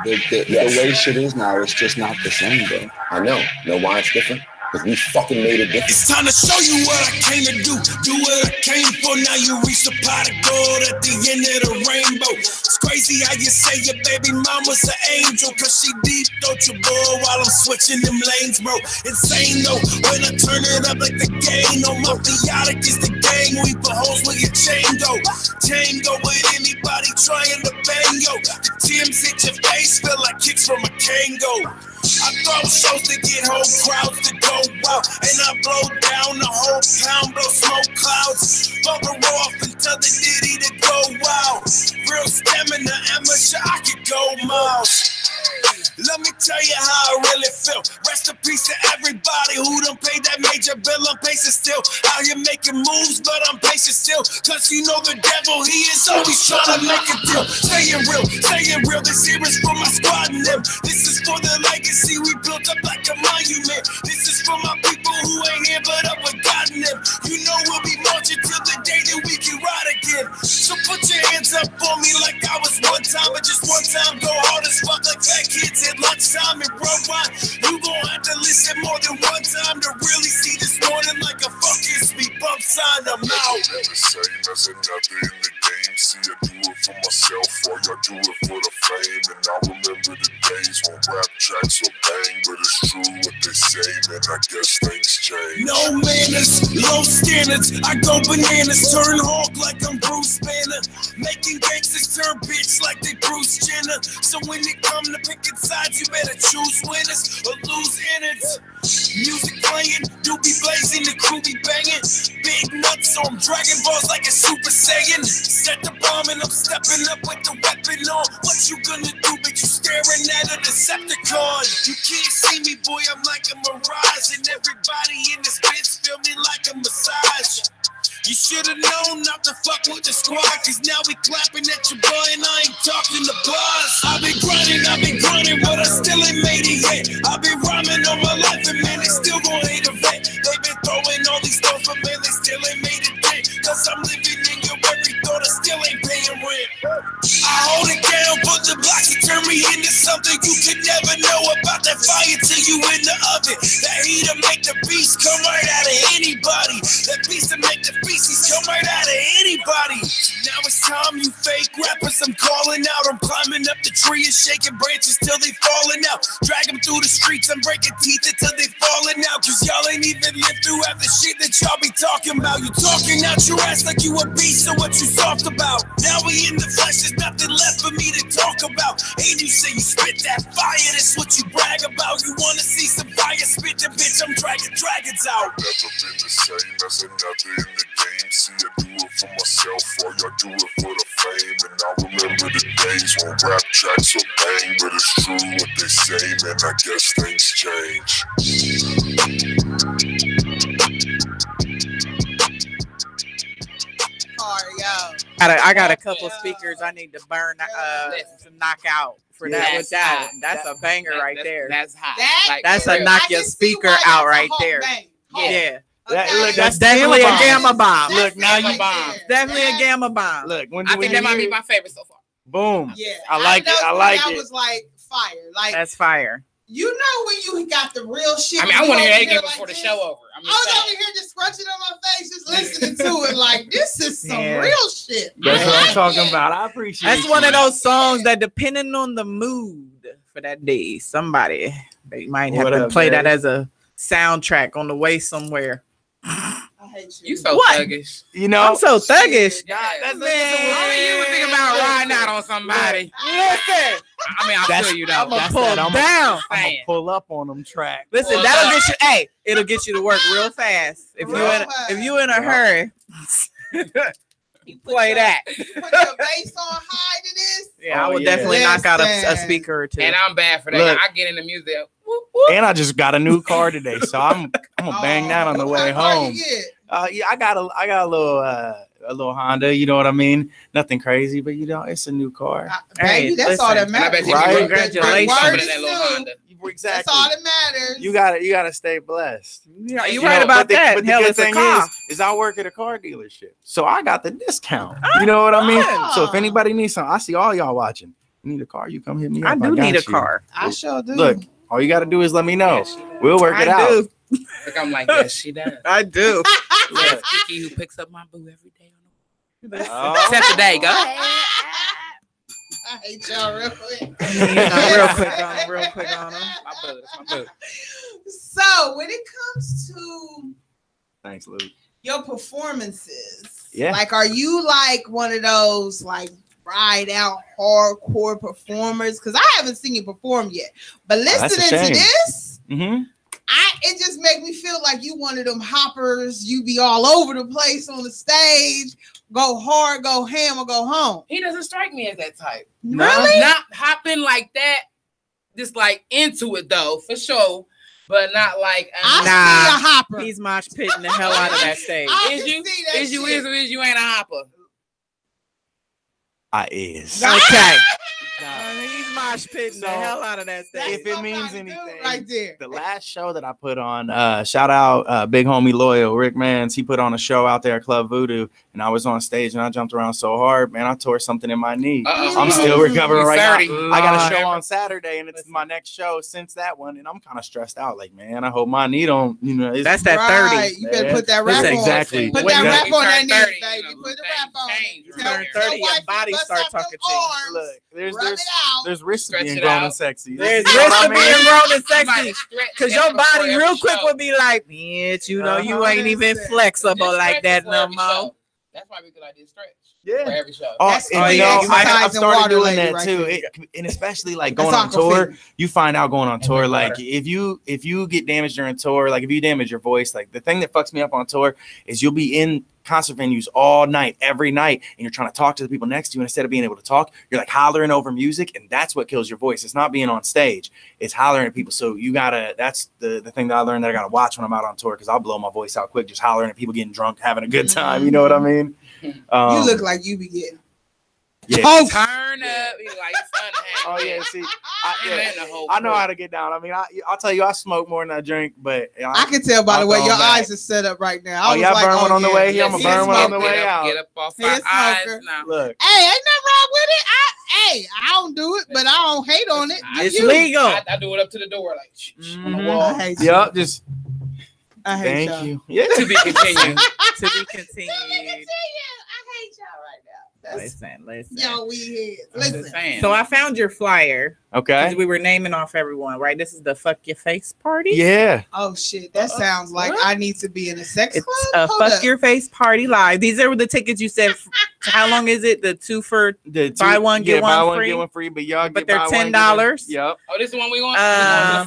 The way shit is now, it's just not the same, bro. I know. Know why it's different? Because we fucking made it different. It's time to show you what I came to do. Do what I came for. Now you reach the pot of gold at the end of the rainbow. It's crazy how you say your baby mama's an angel, cause she deep throat your boy while I'm switching them lanes, bro. Insane though, when I turn it up like the game. No mafiotic is the gang. We put holes where your chain go. Chain go with anybody trying to bang, yo. The Tim's hit your face, feel like kicks from a Kango. I throw shows to get whole crowds to go wild, and I blow down the whole town, blow smoke clouds. Fuck her off and tell the ditty to go wild. Real stamina, amateur, I could go miles. Let me tell you how I really feel. Rest in peace to everybody who done paid that major bill. I'm patient still, out here making moves, but I'm patient still. Cause you know the devil, he is always trying to make a deal. Staying real, this here is for my squad and them. This is for the legacy we built up like a monument. This is for my people who ain't here but up with God in them. You know we'll be marching till the day that we can ride again. So put your hands up for me like I was one time, but just one time. Go hard as fuck like fat kids at lunchtime and worldwide. You gon' have to listen more than one time to really see this morning like a fucking speed bump sign. I'm out. The same as another in the game. See, I do it for myself, or y'all do it for the fame. And I remember the days when rap tracks were bang, but it's true what they say, man. I guess things change. No manners, low standards. I go bananas, turn Hulk like I'm Bruce Banner, making gangsters turn bitch like they Bruce Jenner. So when it come to picking sides, you better choose winners or lose innards. Music playing, you be blazing, the crew be banging. Big nuts on Dragon Balls like a Super Saiyan. Set the bomb and I'm stepping up with the weapon on. What you gonna do, bitch? You staring at a Decepticon. You can't see me, boy, I'm like a mirage. And everybody in this bitch feel me like a massage. You should've known not to fuck with the squad, cause now we clapping at your boy and I ain't talking to boss. I've been grinding, but I still ain't made it yet. I've been rhyming all my life and man, they still gon' hate a vet. They been throwing all these stones, but man, they still ain't made it yet. Cause I'm living in your every thought, I still ain't paying rent. I hold it down, put the blocks and turn me into something you could never know about. That fire till you in the oven. That heat to make the beast come right out of anybody. That beast to make the feces come right out of anybody. Now it's time, you fake rappers, I'm calling out. I'm climbing up the tree and shaking branches till they falling out. Drag them through the streets, I'm breaking teeth until they falling out. Cause y'all ain't even lived through half the shit that y'all be talking about. You talking out your ass like you a beast, so what you soft about? Now we in the flesh, there's nothing left for me to talk about. And you say you spit that fire, that's what you brag about. You wanna see some fire, spit the bitch, I'm dragging dragons out. Never been the same as another in the game. See, I do it for myself, or y'all do it for the fame. And I remember the days when rap tracks were bang, but it's true what they say, man. I guess things change. I got a couple speakers I need to burn to knock out for that with that. That's a banger right there. That's hot. That's a knock your speaker out right there. Yeah. Okay. That's definitely a gamma bomb. Look, now you bomb. Definitely a gamma bomb. Look, I think that might be my favorite so far. Boom. Yeah. I like it. I like it. That was like fire. Like that's fire. You know when you got the real shit. I mean, I want to hear that again before the show over. I was over here just scrunching on my face, just listening to it. Like this is some real shit. That's what I'm talking about. I appreciate. That's one of those songs that, depending on the mood for that day, somebody they might have to play that as a soundtrack on the way somewhere. I hate you. You so thuggish. You know, I'm so thuggish. That's you would think about riding out on somebody. Listen. I mean, I'll feel you though. I'm gonna pull down. I'm gonna pull up on them tracks. Listen, that'll get you. Hey, it'll get you to work real fast. If you in a hurry, you play that. Put your bass on high to this. Yeah, I would definitely knock out a speaker or two. And I'm bad for that. Look, I get in the music. And I just got a new car today, so I'm gonna bang that on the way home. Yeah, I got a little Honda. You know what I mean? Nothing crazy, but you know, it's a new car. Baby, that's all that matters. Right? Congratulations. That's all that matters. You gotta stay blessed. Yeah, you're right about that. But the good thing is I work at a car dealership, so I got the discount. You know what I mean? So if anybody needs something, I see all y'all watching. You need a car? You come hit me up. I do need a car. I sure do. Look, all you got to do is let me know. We'll work it out. Look, I'm like, yes, she does. I do. Yes, Kiki, who picks up my boo every day. Except today, go. I hate y'all real quick. real quick on them. My boo. So when it comes to thanks, Luke, your performances, yeah, like, are you like one of those like ride out hardcore performers? Because I haven't seen you perform yet, but listening to this, it just make me feel like you one of them hoppers. You be all over the place on the stage, go hard, go ham, or go home. He doesn't strike me as that type. Really? Not hopping like that, just like into it though, for sure. But not like I see a hopper. He's mosh pitting the hell out of that stage. Is you ain't a hopper? I is. Okay. He's mosh pitting the hell out of that stage. If it means anything, right there. The last show that I put on, shout out big homie Loyal, Rick Mans. He put on a show out there at Club Voodoo, and I was on stage and I jumped around so hard, man, I tore something in my knee. I'm still recovering right now. I got a show on Saturday, and it's my next show since that one, and I'm kind of stressed out. Like, man, I hope my knee don't, that's that 30. You better put that rap on. Exactly. Put that rap on that knee, baby. Put the rap on. You turn 30, your body start talking to you. Look, there's risk to being grown and sexy. There's risk to being grown and sexy. Because your body real quick would be like, bitch, you know, you ain't even flexible like that no more. That's why we could like this stretch. Yeah. For every show. I've started doing that too. And especially like going on tour, you find out going on tour, like if you get damaged during tour, like if you damage your voice, like the thing that fucks me up on tour is you'll be in concert venues all night, every night, and you're trying to talk to the people next to you, and instead of being able to talk, you're like hollering over music, and that's what kills your voice. It's not being on stage, it's hollering at people. So you gotta, that's the thing that I learned that I gotta watch when I'm out on tour, because I'll blow my voice out quick just hollering at people, getting drunk, having a good time. You know what I mean? You look like you be getting turn up. Like, oh yeah, see, I know how to get down. I mean, I'll tell you, I smoke more than I drink, but I can tell by the way your eyes are set up right now. I y'all burn one on the way here. I'm gonna burn one on the way out. Get up off my eyes now. Look, hey, ain't nothing wrong with it. I don't do it, but I don't hate on it. It's legal. I do it up to the door, like on the wall. I hate you. Yup, just. I hate thank you. Yeah. To be continued. To be continued. I hate y'all right now. Listen. Yo, we listen. So I found your flyer. Okay. We were naming off everyone, right? This is the Fuck Your Face party. Yeah. Oh shit, that sounds like I need to be in a sex club. It's a Fuck Your Face party live. These are the tickets you said. How long is it? The two for buy one get one free. Get one free, but y'all but they're $10. Yep. Oh, this is the one we want.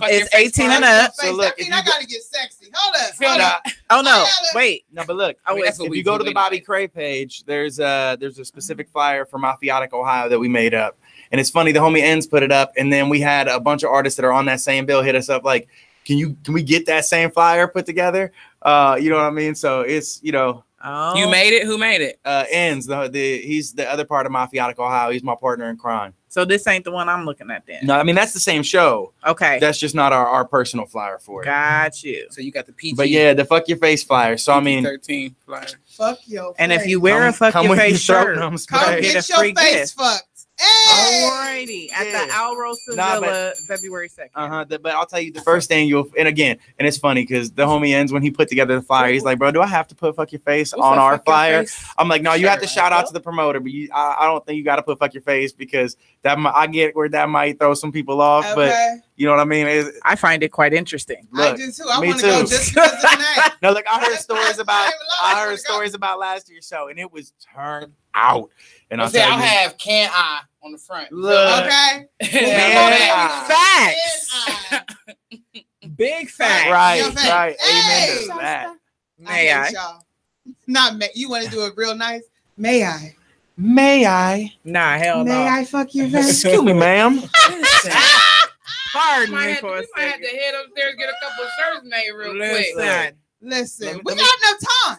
It's 18 and up. So look, I gotta get sexy. Hold up. Oh no, wait. No, but look, if you go to the Bobby Krea page, there's a specific flyer for Mafiotic Ohio that we made up. And it's funny, the homie Ends put it up, and then we had a bunch of artists that are on that same bill hit us up like, can we get that same flyer put together? You know what I mean? So it's, Oh. You made it? Who made it? Ends. He's the other part of Mafiotic Ohio. He's my partner in crime. So this ain't the one I'm looking at then. No, I mean that's the same show. Okay. That's just not our personal flyer for it. Got you. So you got the PG. But yeah, the fuck your face flyer. So I mean 13 flyer. Fuck your face. And if you wear a fuck your face shirt, come get your face fucked. Hey! Alrighty, at the Alrosa Villa, February 2nd. But I'll tell you the first thing and it's funny because the homie Ends when he put together the flyer, he's like, bro, do I have to put fuck your face on our flyer? I'm like, no, you have to shout out to the promoter, but I don't think you got to put fuck your face because I get where that might throw some people off, but you know what I mean? I find it quite interesting. Look, I do too. I want to go just because of the name. No, look, I heard stories about last year's show, and it was turned out. And I'll have Can I on the front. Look, okay. Facts. Big facts. Right. Hey. Amen to that. May I? Not may. You want to do it real nice? May I? Nah, hell no. May I fuck your face? Excuse me, ma'am. Pardon me for a second. We might have to head upstairs and get a couple of shirts made real quick. Listen, we got enough time.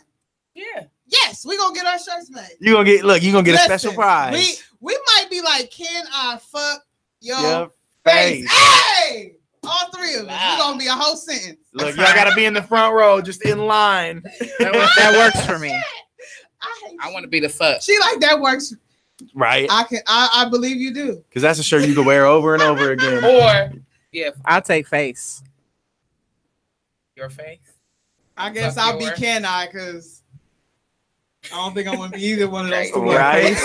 Yeah. Yes, we're gonna get our shirts made. You're gonna get a special prize. We might be like, can I fuck your face? Hey! All three of us. We're gonna be a whole sentence. Look, y'all gotta be in the front row, just in line. That works for me. I want to be the fuck. She like that works. Right. I believe you do. Because that's a shirt you can wear over and over again. Or I'll take face. Your face? I guess I'll be Can I, because I don't think I want to be either one of those two. Right.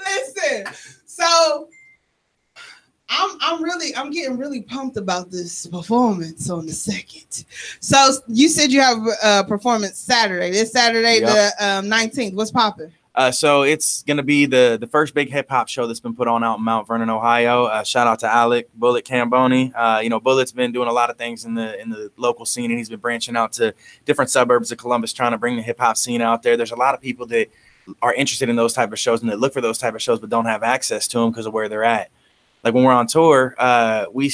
Listen, so I'm getting really pumped about this performance on the 2nd. So you said you have a performance Saturday. This Saturday, the 19th. What's popping? So it's gonna be the first big hip hop show that's been put on out in Mount Vernon, Ohio. Shout out to Alec Bullet Camboni. Bullet's been doing a lot of things in the local scene, and he's been branching out to different suburbs of Columbus, trying to bring the hip hop scene out there. There's a lot of people that are interested in those type of shows and that look for those type of shows, but don't have access to them because of where they're at. Like when we're on tour, we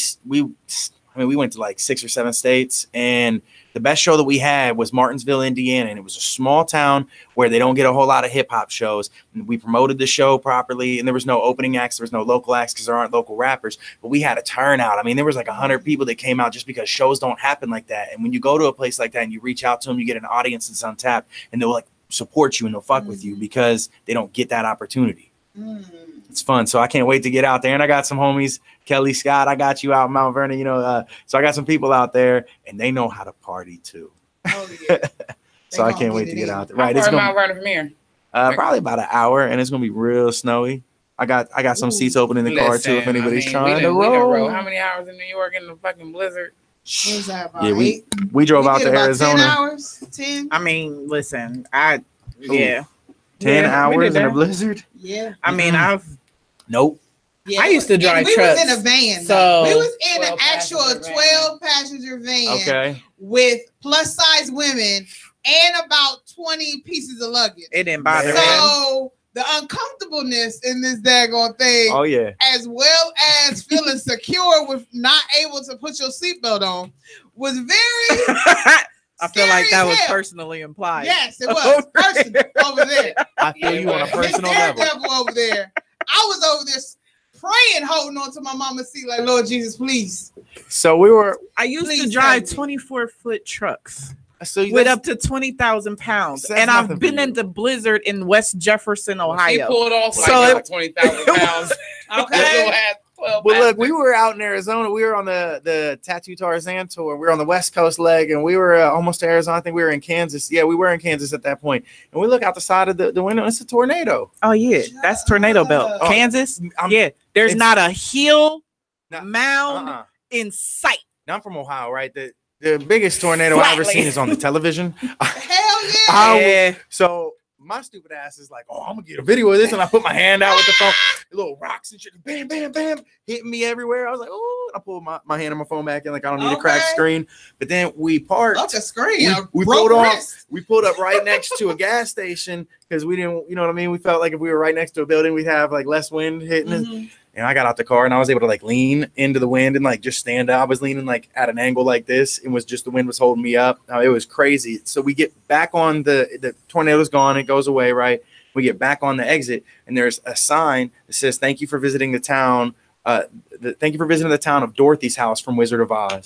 went to like 6 or 7 states, and the best show that we had was Martinsville, Indiana, and it was a small town where they don't get a whole lot of hip hop shows. And we promoted the show properly, and there was no opening acts, there was no local acts because there aren't local rappers, but we had a turnout. I mean, there was like 100 people that came out just because shows don't happen like that. And when you go to a place like that and you reach out to them, you get an audience that's untapped, and they'll like support you and they'll fuck with you because they don't get that opportunity. It's fun. So I can't wait to get out there. And I got some homies, Kelly Scott, I got you out in Mount Vernon, so I got some people out there and they know how to party too. Oh, yeah. So I can't wait to get out there. Right. It's Mount Vernon from here? Probably about an hour, and it's going to be real snowy. I got some seats open in the car too if anybody's trying to roll. How many hours in New York in the fucking blizzard? What was that about? Yeah, we drove out to Arizona. 10 hours? 10? I mean, listen, 10 hours in a blizzard? Yeah. I mean, Nope. Yeah, I used to drive we trucks. We was in a van. So we was in an actual 12-passenger van with plus-size women and about 20 pieces of luggage. It didn't bother me. So the uncomfortableness in this daggone thing, as well as feeling secure with not able to put your seatbelt on, was very I feel like that was personally implied. Yes, it was personal over there. I feel you on a personal level. Over there. I was over there praying, holding on to my mama's seat, like, Lord Jesus, please. So I used to drive 24-foot trucks with up to 20,000 pounds. And I've been in the blizzard in West Jefferson, Ohio. He pulled off like 20,000 pounds. Okay. But look, we were out in Arizona. We were on the Tattoo Tarzan tour. We were on the West Coast leg, and we were almost to Arizona. I think we were in Kansas. Yeah, we were in Kansas at that point. And we look out the side of the window, and it's a tornado. Oh, yeah. That's tornado belt. Kansas? There's not a hill, mound in sight. Now, I'm from Ohio, right? The biggest tornado I've ever seen is on the television. Hell yeah. So my stupid ass is like, oh, I'm gonna get a video of this, and I put my hand out with the phone, little rocks and shit, bam, bam, bam, hitting me everywhere. I was like, oh, I pulled my hand on my phone back in, like I don't need a cracked screen. But then we parked. That's a screen. We pulled off. We pulled up right next to a gas station because we didn't, you know what I mean? We felt like if we were right next to a building, we'd have like less wind hitting us. And I got out the car and I was able to like lean into the wind and like just stand up. I was leaning like at an angle like this. It was just the wind was holding me up. It was crazy. So we get back on the tornado's gone. It goes away, right? We get back on the exit and there's a sign that says, "Thank you for visiting the town. Thank you for visiting the town of Dorothy's house from Wizard of Oz."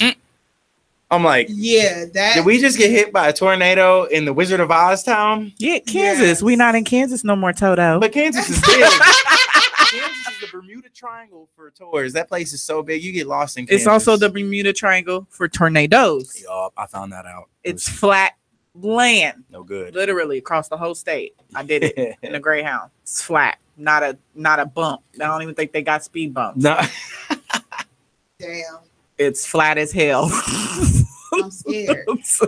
I'm like, yeah, did we just get hit by a tornado in the Wizard of Oz town? Yeah, Kansas. Yes. We not in Kansas no more, Toto. But Kansas is big. Kansas is the Bermuda Triangle for tours. That place is so big, you get lost in Kansas. It's also the Bermuda Triangle for tornadoes. Yup, I found that out. It's flat land. No good. Literally across the whole state. I did it in a Greyhound. It's flat, not a bump. I don't even think they got speed bumps. No. Damn. It's flat as hell. I'm scared.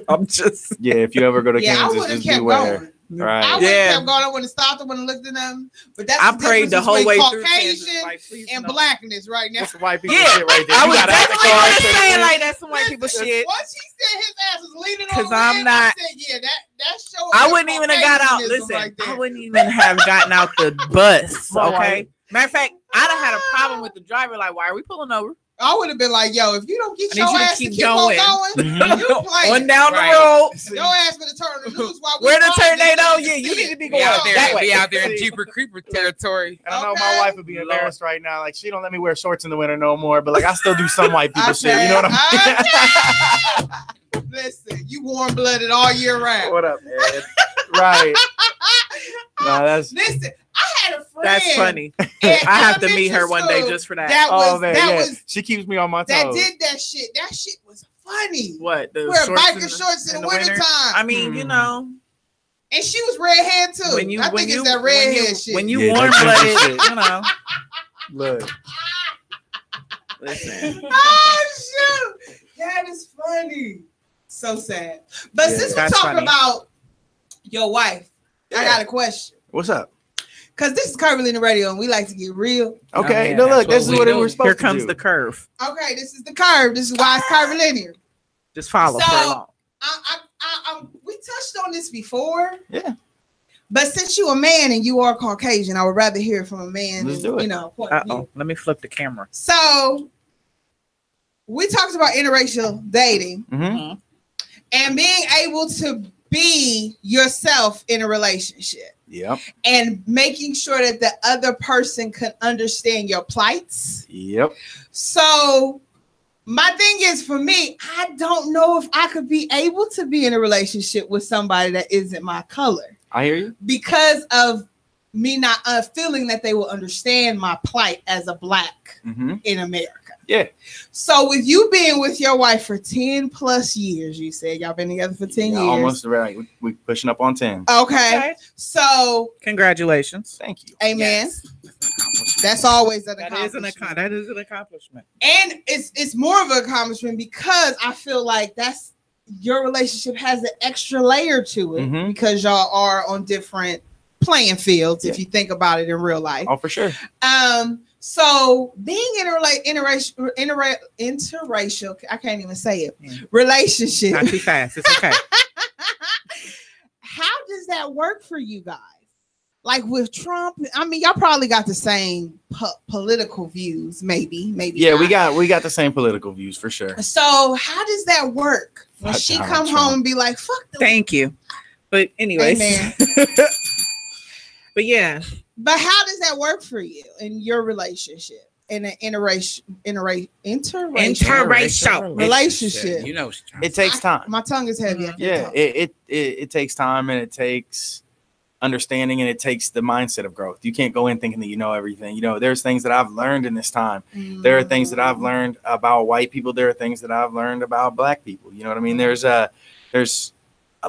I'm just if you ever go to Kansas, I would have just kept beware. going. Right. I would have kept going. I would have stopped. I would have looked at them. But that's I prayed the whole way through Caucasian and blackness right now. That's white people shit right there. I was definitely saying like that's some white people shit. Once he said his ass was leaning on, because I'm not. I said, that shows. I wouldn't even have got out. Listen, right, I wouldn't even have gotten out the bus. Okay. Matter of fact, I'd have had a problem with the driver. Like, why are we pulling over? I would have been like, yo, if you don't get your ass to keep going, you playing. On down the road. Your ass gonna turn the loose while where the tornado? Yeah, you need to be going out there. That way. Be out there in Jeeper Creeper territory. And I know my wife would be embarrassed right now. Like, she don't let me wear shorts in the winter no more. But like, I still do some white people shit. You know what I'm saying? Listen, you warm blooded all year round. What up, man? Right. No, that's listen. I had a friend. That's funny. I have to meet her one day just for that. That was she keeps me on my toes. That did that shit. That shit was funny. What? Wear biker shorts in the winter time. I mean, you know. And she was redhead too. I think it's that redhead shit. When you warm blooded, you know. Look. Listen. Oh shoot. That is funny. So sad. But since we're talking about your wife, I got a question. What's up? Because this is Curvilinear Radio and we like to get real. Okay. No, look, this is what it was supposed to do. Here comes the curve. Okay, this is the curve. This is why it's Curvilinear. Just follow for long. We touched on this before. Yeah. But since you're a man and you are Caucasian, I would rather hear from a man. Let's do it. You know, point of view. Let me flip the camera. So we talked about interracial dating and being able to be yourself in a relationship. Yep. And making sure that the other person can understand your plights. Yep. So my thing is, for me, I don't know if I could be able to be in a relationship with somebody that isn't my color. I hear you. Because of me not feeling that they will understand my plight as a black in America. Yeah. So with you being with your wife for 10 plus years, you said y'all been together for 10 years. Almost right. We're pushing up on 10. Okay. So congratulations. Thank you. Amen. Yes. That's always an accomplishment. That is an accomplishment. And it's more of an accomplishment because I feel like that's your relationship has an extra layer to it because y'all are on different playing fields if you think about it in real life. Oh, for sure. So being interracial, I can't even say it. Relationship. Not too fast. It's okay. How does that work for you guys? Like with Trump, I mean, y'all probably got the same political views, maybe. Yeah, not. we got the same political views for sure. So how does that work when she come home and be like, "Fuck"? Thank you. But anyways, but yeah. But how does that work for you in your relationship? In an interracial relationship. You know, it takes time. My tongue is heavy. Yeah, it takes time and it takes understanding and it takes the mindset of growth. You can't go in thinking that you know everything. You know, there's things that I've learned in this time. There are things that I've learned about white people. There are things that I've learned about black people. You know what I mean? There's a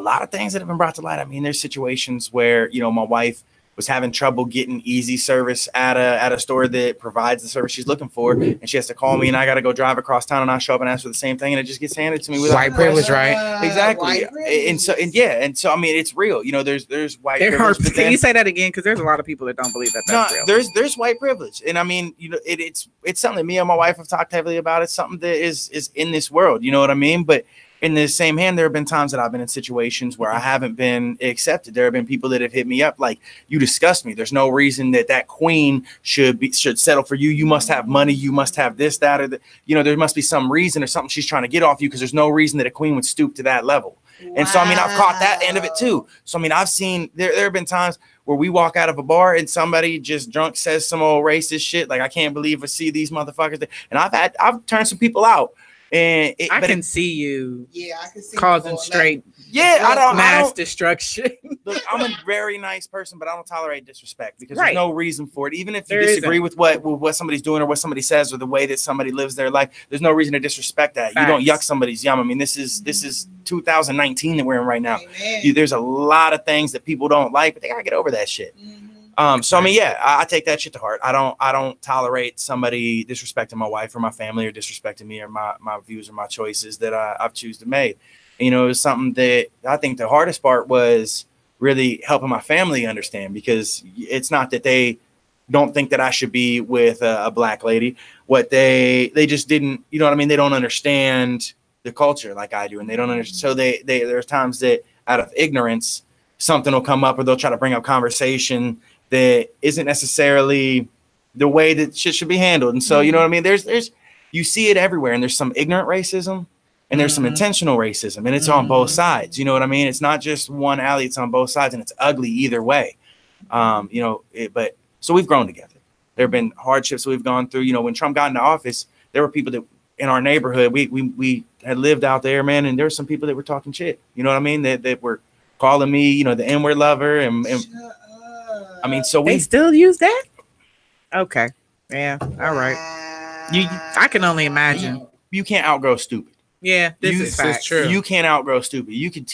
lot of things that have been brought to light. I mean, there's situations where, you know, my wife was having trouble getting easy service at a store that provides the service she's looking for, and she has to call me, and I got to go drive across town, and I show up and ask for the same thing, and it just gets handed to me with white privilege, right? Exactly. And so I mean, it's real. You know, there's white privilege. Can you say that again? Because there's a lot of people that don't believe that's real. There's white privilege, and I mean, you know, it's something that me and my wife have talked heavily about. It's something that is in this world. You know what I mean? But in the same hand, there have been times that I've been in situations where I haven't been accepted. There have been people that have hit me up like, you disgust me. There's no reason that queen should settle for you. You must have money. You must have this, that, or there must be some reason or something she's trying to get off you, because there's no reason that a queen would stoop to that level. Wow. And so, I've caught that end of it too. So, I've seen, there have been times where we walk out of a bar and somebody just drunk says some old racist shit. Like, I can't believe I see these motherfuckers. And I've turned some people out. And I can see you I can see causing straight mass destruction. Look, I'm a very nice person, but I don't tolerate disrespect, because there's no reason for it. Even if you disagree with what somebody's doing or what somebody says or the way that somebody lives their life, there's no reason to disrespect that. Facts. You don't yuck somebody's yum. This is 2019 that we're in right now. There's a lot of things that people don't like, but they gotta get over that shit. So I take that shit to heart. I don't tolerate somebody disrespecting my wife or my family, or disrespecting me or my views or my choices that I've choose to make. It was something that I think the hardest part was really helping my family understand, because it's not that they don't think that I should be with a black lady. What they just didn't, they don't understand the culture like I do, and they don't understand. So there's times that out of ignorance, something will come up, or they'll try to bring up conversation that isn't necessarily the way that shit should be handled. And so, there's you see it everywhere, and there's some ignorant racism and there's some intentional racism, and it's on both sides. It's not just one alley, it's on both sides, and it's ugly either way. But so we've grown together. There have been hardships we've gone through. When Trump got into office, there were people that in our neighborhood, we had lived out there, man, and there were some people that were talking shit, that were calling me, the N-word lover, and so they still use that. Okay, yeah, all right. I can only imagine. You can't outgrow stupid. Yeah, this is true. You can't outgrow stupid. You could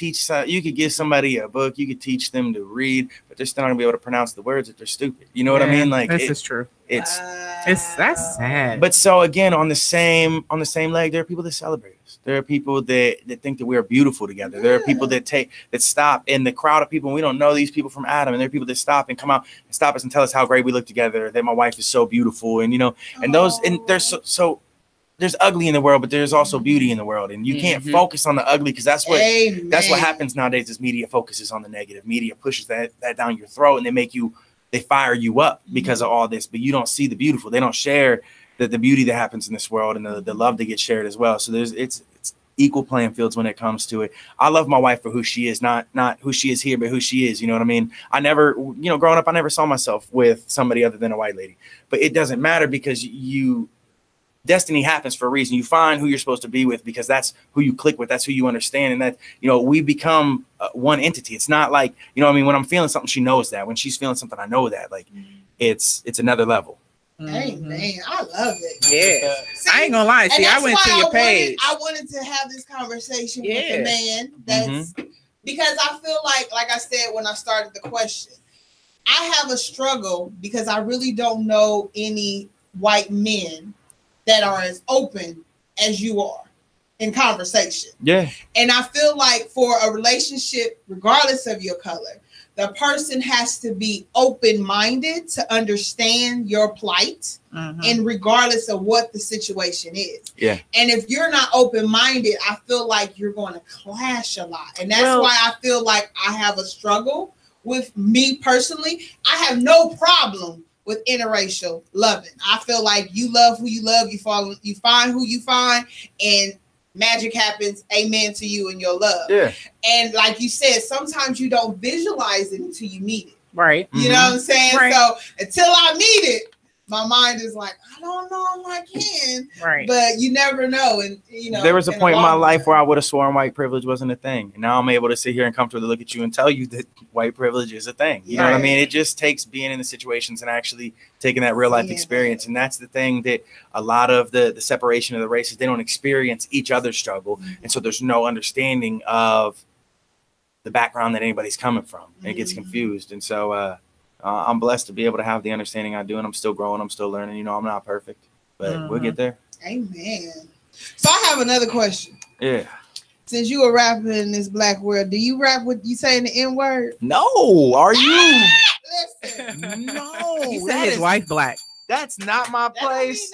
give somebody a book, you could teach them to read, but they're still not gonna be able to pronounce the words if they're stupid. You know what I mean? Like, this is true. That's sad. But so again, on the same leg, there are people that celebrate us. There are people that think that we are beautiful together. There are people that stop in the crowd of people, and we don't know these people from Adam, and there are people that stop and come out and stop us and tell us how great we look together, that my wife is so beautiful, and and those, and there's so there's ugly in the world, but there's also beauty in the world, and you can't focus on the ugly, because that's what happens nowadays. Is media focuses on the negative. Media pushes that down your throat, and they fire you up because of all this, but you don't see the beautiful. They don't share the beauty that happens in this world, and the love that gets shared as well. So it's equal playing fields when it comes to it. I love my wife for who she is, not who she is here, but who she is. You know what I mean? I never, growing up, I never saw myself with somebody other than a white lady, but it doesn't matter, because destiny happens for a reason. You find who you're supposed to be with, because that's who you click with. That's who you understand. And that, we become one entity. It's not like, when I'm feeling something, she knows that. When she's feeling something, I know that. Like, it's another level. Hey, man, I love it. Yeah. See, I ain't gonna lie. See, I went to your page. I wanted to have this conversation with a man that's because I feel like I said when I started the question, I have a struggle because I really don't know any white men that are as open as you are in conversation. Yeah. And I feel like for a relationship, regardless of your color, the person has to be open-minded to understand your plight, and regardless of what the situation is. Yeah. And if you're not open-minded, I feel like you're going to clash a lot. And that's why I feel like I have a struggle with me personally. I have no problem with interracial loving. I feel like you love who you love, you find who you find, and magic happens. Amen to you and your love. Yeah. And like you said, sometimes you don't visualize it until you meet it. Right. You know what I'm saying? Right. So until I meet it, my mind is like, I don't know if I can. Right. But you never know. And there was a point in my life where I would have sworn white privilege wasn't a thing. And now I'm able to sit here and comfortably look at you and tell you that white privilege is a thing. You know what I mean? It just takes being in the situations and actually taking that real life experience. And that's the thing that a lot of the separation of the races, they don't experience each other's struggle. And so there's no understanding of the background that anybody's coming from. And it gets confused. And so I'm blessed to be able to have the understanding I do, and I'm still growing. I'm still learning. I'm not perfect, but we'll get there. Amen. So I have another question. Yeah. Since you a rapper in this black world, do you rap with you saying the N-word? No. Are you? Listen. No. He said his wife black. That's not my place.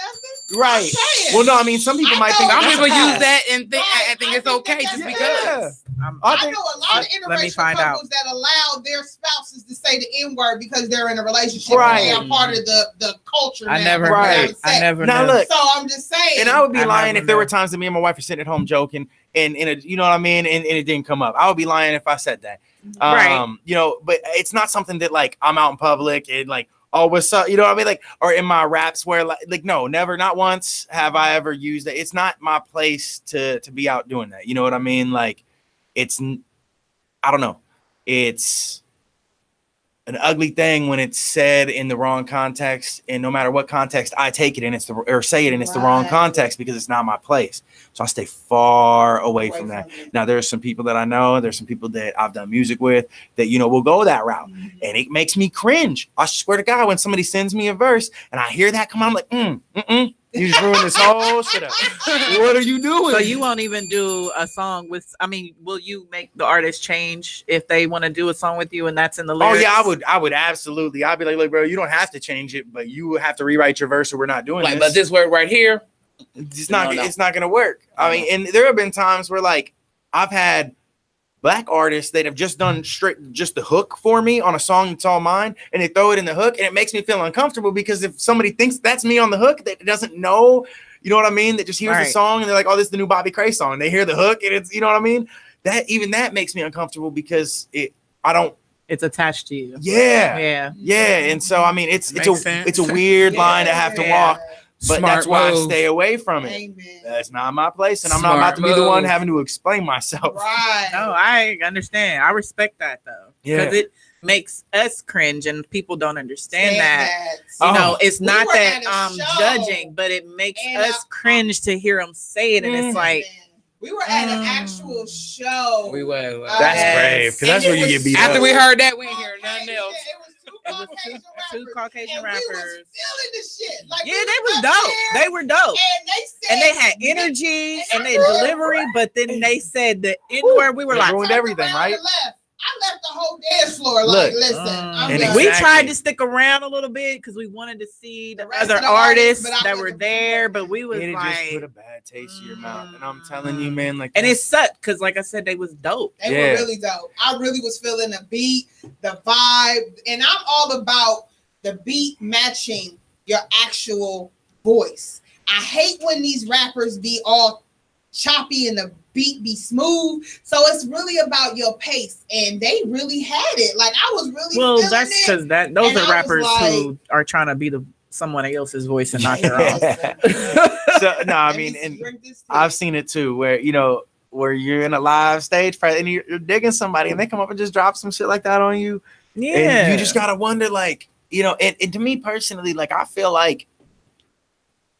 Right. Well, no, I mean, some people might think some people use that and think think it's okay just because. I know a lot of interracial couples that allow their spouses to say the N-word because they're in a relationship and they are part of the culture. I never now knew. Look, so I'm just saying. And I would be lying if there were times that me and my wife are sitting at home joking and you know what I mean, and it didn't come up. I would be lying if I said that. Right. You know, but it's not something that like I'm out in public and like, oh, what's up? You know what I mean? Like, or in my raps where like no, never, not once have I ever used it. It's not my place to be out doing that. You know what I mean? Like, it's, I don't know. It's an ugly thing when it's said in the wrong context, and no matter what context I take it in, it's the wrong context because it's not my place. So I stay far away from that. Now there's some people that I know, there's some people that I've done music with that, you know, will go that route, and it makes me cringe. I swear to God, when somebody sends me a verse and I hear that come on, I'm like, you just ruined this whole shit up. What are you doing? So you won't even do a song with, I mean, will you make the artist change if they want to do a song with you and that's in the lyrics? Oh yeah, I would absolutely. I'd be like, look, bro, you don't have to change it, but you have to rewrite your verse or we're not doing like, this. But this word right here, it's not gonna work. I mean, and there have been times where like I've had black artists that have just done just the hook for me on a song that's all mine, and they throw it in the hook, and it makes me feel uncomfortable because if somebody thinks that's me on the hook that doesn't know, you know what I mean, that just hears the song and they're like, oh, this is the new Bobby Cray song, and they hear the hook and it's, you know what I mean, that makes me uncomfortable because it's attached to you. Yeah. And so I mean it's a weird line to have to walk. But that's why I stay away from it. Amen. That's not my place, and I'm not about to be the one having to explain myself. Right. No, I understand. I respect that though. Because it makes us cringe, and people don't understand that. You know, it's not that I'm judging, but it makes us cringe to hear them say it, and it's like. We were at an actual show. We were. That's brave, because that's where you get beat up. After we heard that, we ain't hear nothing else. It was two Caucasian rappers. We was feeling the shit. Like, yeah, they was dope. They were dope. And they had energy and they delivery, but then they said the N-word. We were like, ruined everything, right? I left the whole dance floor. Like, listen, we tried to stick around a little bit because we wanted to see the other artists that were there, but we was like, just put a bad taste in your mouth. And I'm telling you, man, like, and it sucked because, like I said, they was dope. They were really dope. I really was feeling the beat, the vibe, and I'm all about the beat matching your actual voice. I hate when these rappers be all choppy and the beat be smooth, so it's really about your pace, and they really had it. Like, I was really that's because those are rappers who are trying to be someone else's voice and not their own. So no, I mean, and I've seen it too, where where you're in a live stage and you're digging somebody, and they come up and just drop some shit like that on you. Yeah, and you just gotta wonder, like, and to me personally, like, I feel like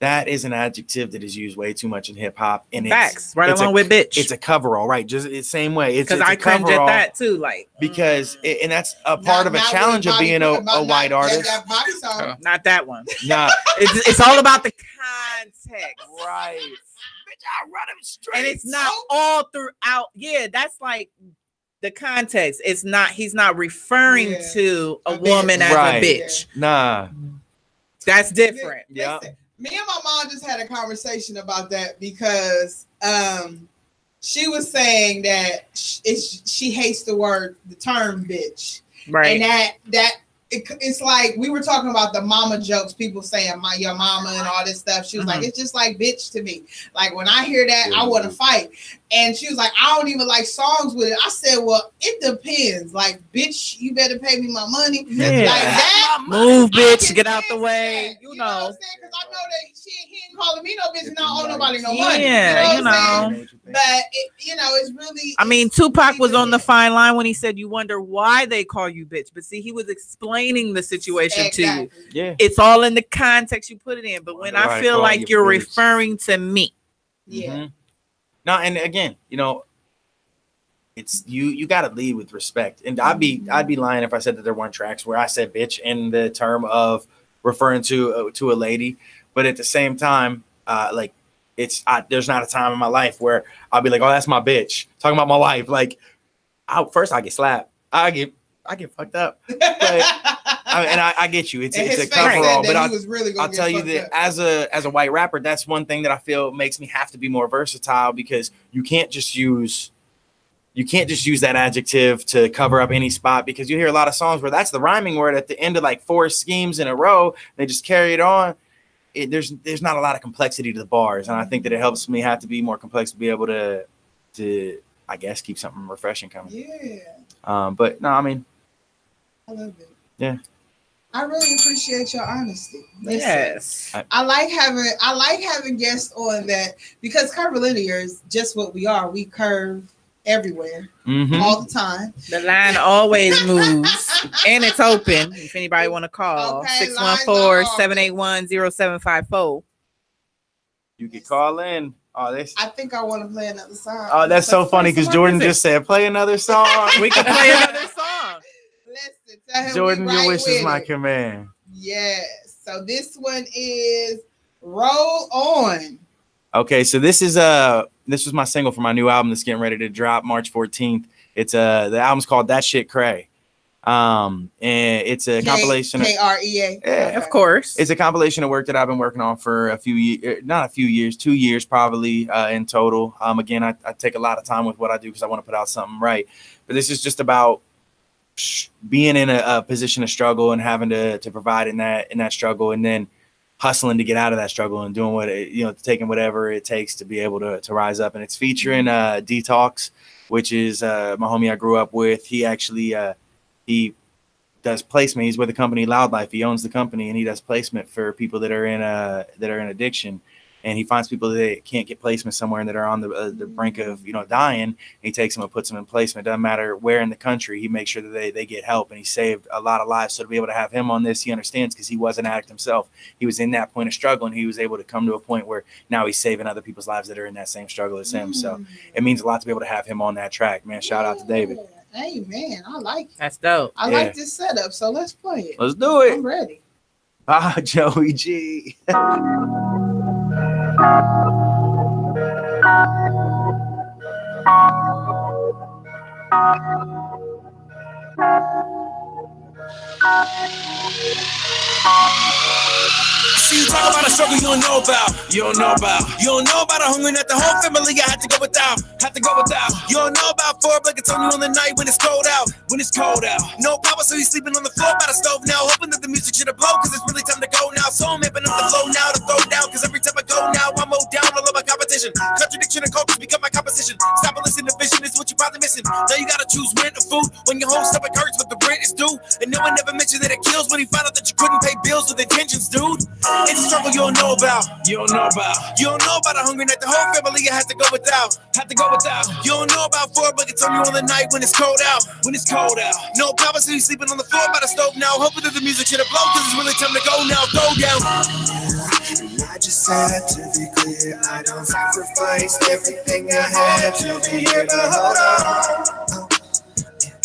that is an adjective that is used way too much in hip hop, and facts, right along with bitch. It's a coverall, right? Just the same way. It's because I cringe at that too, like, because and that's a part of a challenge of being a white artist. Not that one. Nah, it's all about the context, right? Bitch, I run them straight, and it's not all throughout. Yeah, that's like the context. It's not. He's not referring to a woman as a bitch. Nah, that's different. Yeah. Me and my mom just had a conversation about that because she was saying that she hates the term bitch, right? And it's like we were talking about the mama jokes, people saying your mama and all this stuff. She was like, it's just like bitch to me. Like, when I hear that, I want to fight. And she was like, I don't even like songs with it. I said, well, it depends. Like, bitch, you better pay me my money. Yeah. Like that. Move, bitch, get out the way. You know what I'm saying? Because I know that he ain't calling me no bitch, and I don't owe nobody no money. Yeah, you know. But it's really. I mean, Tupac was on the fine line when he said, "You wonder why they call you bitch." But see, he was explaining the situation to you. Yeah, it's all in the context you put it in. But when I feel like you're referring to me, no, and again, it's you got to lead with respect. And I'd be lying if I said that there weren't tracks where I said bitch in the term of referring to a lady. But at the same time, like, there's not a time in my life where I'll be like, oh, that's my bitch. Talking about my wife. Like, first I get slapped. I get fucked up. But I get you. It's a coverall, but I'll tell you that up. as a white rapper, that's one thing that I feel makes me have to be more versatile, because you can't just use that adjective to cover up any spot, because you hear a lot of songs where that's the rhyming word at the end of like 4 schemes in a row. They just carry it on. There's not a lot of complexity to the bars, and I think that it helps me have to be more complex to be able to I guess keep something refreshing coming. Yeah. But no, I mean, I love it. Yeah. I really appreciate your honesty. Listen, yes. I like having guests on that, because Curvilinear is just what we are. We curve everywhere, all the time. The line always moves, and it's open if anybody want to call. 614-781-0754. You can call in. Oh, I think I want to play another song. Oh, that's so funny, because Jordan just said, play another song. We can play another song. Listen, tell him Jordan, your wish is my command. Yes. So this one is Roll On. Okay, so this was my single for my new album that's getting ready to drop March 14th. It's the album's called That Shit Krea. And it's a compilation of Krea. Yeah, of course. It's a compilation of work that I've been working on for a few years, not a few years, 2 years probably in total. Again, I take a lot of time with what I do because I want to put out something right. But this is just about being in a position of struggle and having to provide in that struggle, and then hustling to get out of that struggle and doing taking whatever it takes to be able to rise up. And it's featuring Detox, which is my homie I grew up with. He actually he does placement. He's with the company Loud Life. He owns the company, and he does placement for people that are in addiction. And he finds people that can't get placement somewhere and that are on the brink of dying. He takes them and puts them in placement. Doesn't matter where in the country. He makes sure that they get help, and he saved a lot of lives. So to be able to have him on this, he understands, because he was an addict himself. He was in that point of struggle, and he was able to come to a point where now he's saving other people's lives that are in that same struggle as him. So it means a lot to be able to have him on that track, man. Shout out to David. Hey man, I like it. That's dope. I like this setup, so let's play it. Let's do it. I'm ready. Ah, Joey G. See, you talk about a struggle you don't know about. You don't know about a hunger that the whole family I had to go without. You don't know about 4 blankets on you on the night when it's cold out. No power, so you sleeping on the floor by the stove now, hoping that the music should have blown, because it's really time to go now. So I'm amping up the flow now to throw down, because every time I go now, I'm mowed down. I love my competition. Contradiction and cultures become my composition. Stop and listen to vision, it's what you're probably missing. Now you gotta choose rent or food when your whole stomach hurts, but the rent is due. And no one ever mentioned that it kills when he found out that you couldn't pay bills with intentions, dude. It's a struggle you don't know about. You don't know about a hunger that the whole family had to go without. You don't know about 4 buckets on you on the night when it's cold out. No power, so you sleeping on the floor by the stove now, hoping that the music should have blown, because it's really time to go now. Throw down. I just had to be clear. I don't sacrifice everything I had to be here, but hold on.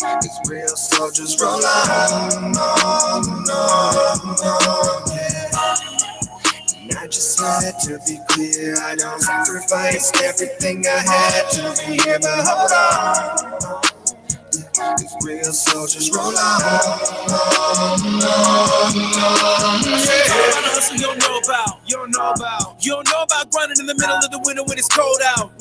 It's real, so just roll on. I just had to be clear. I don't sacrifice everything I had to be here, but hold on. It's real, so just roll on. You don't know about. You don't know about grinding in the middle of the winter when it's cold out.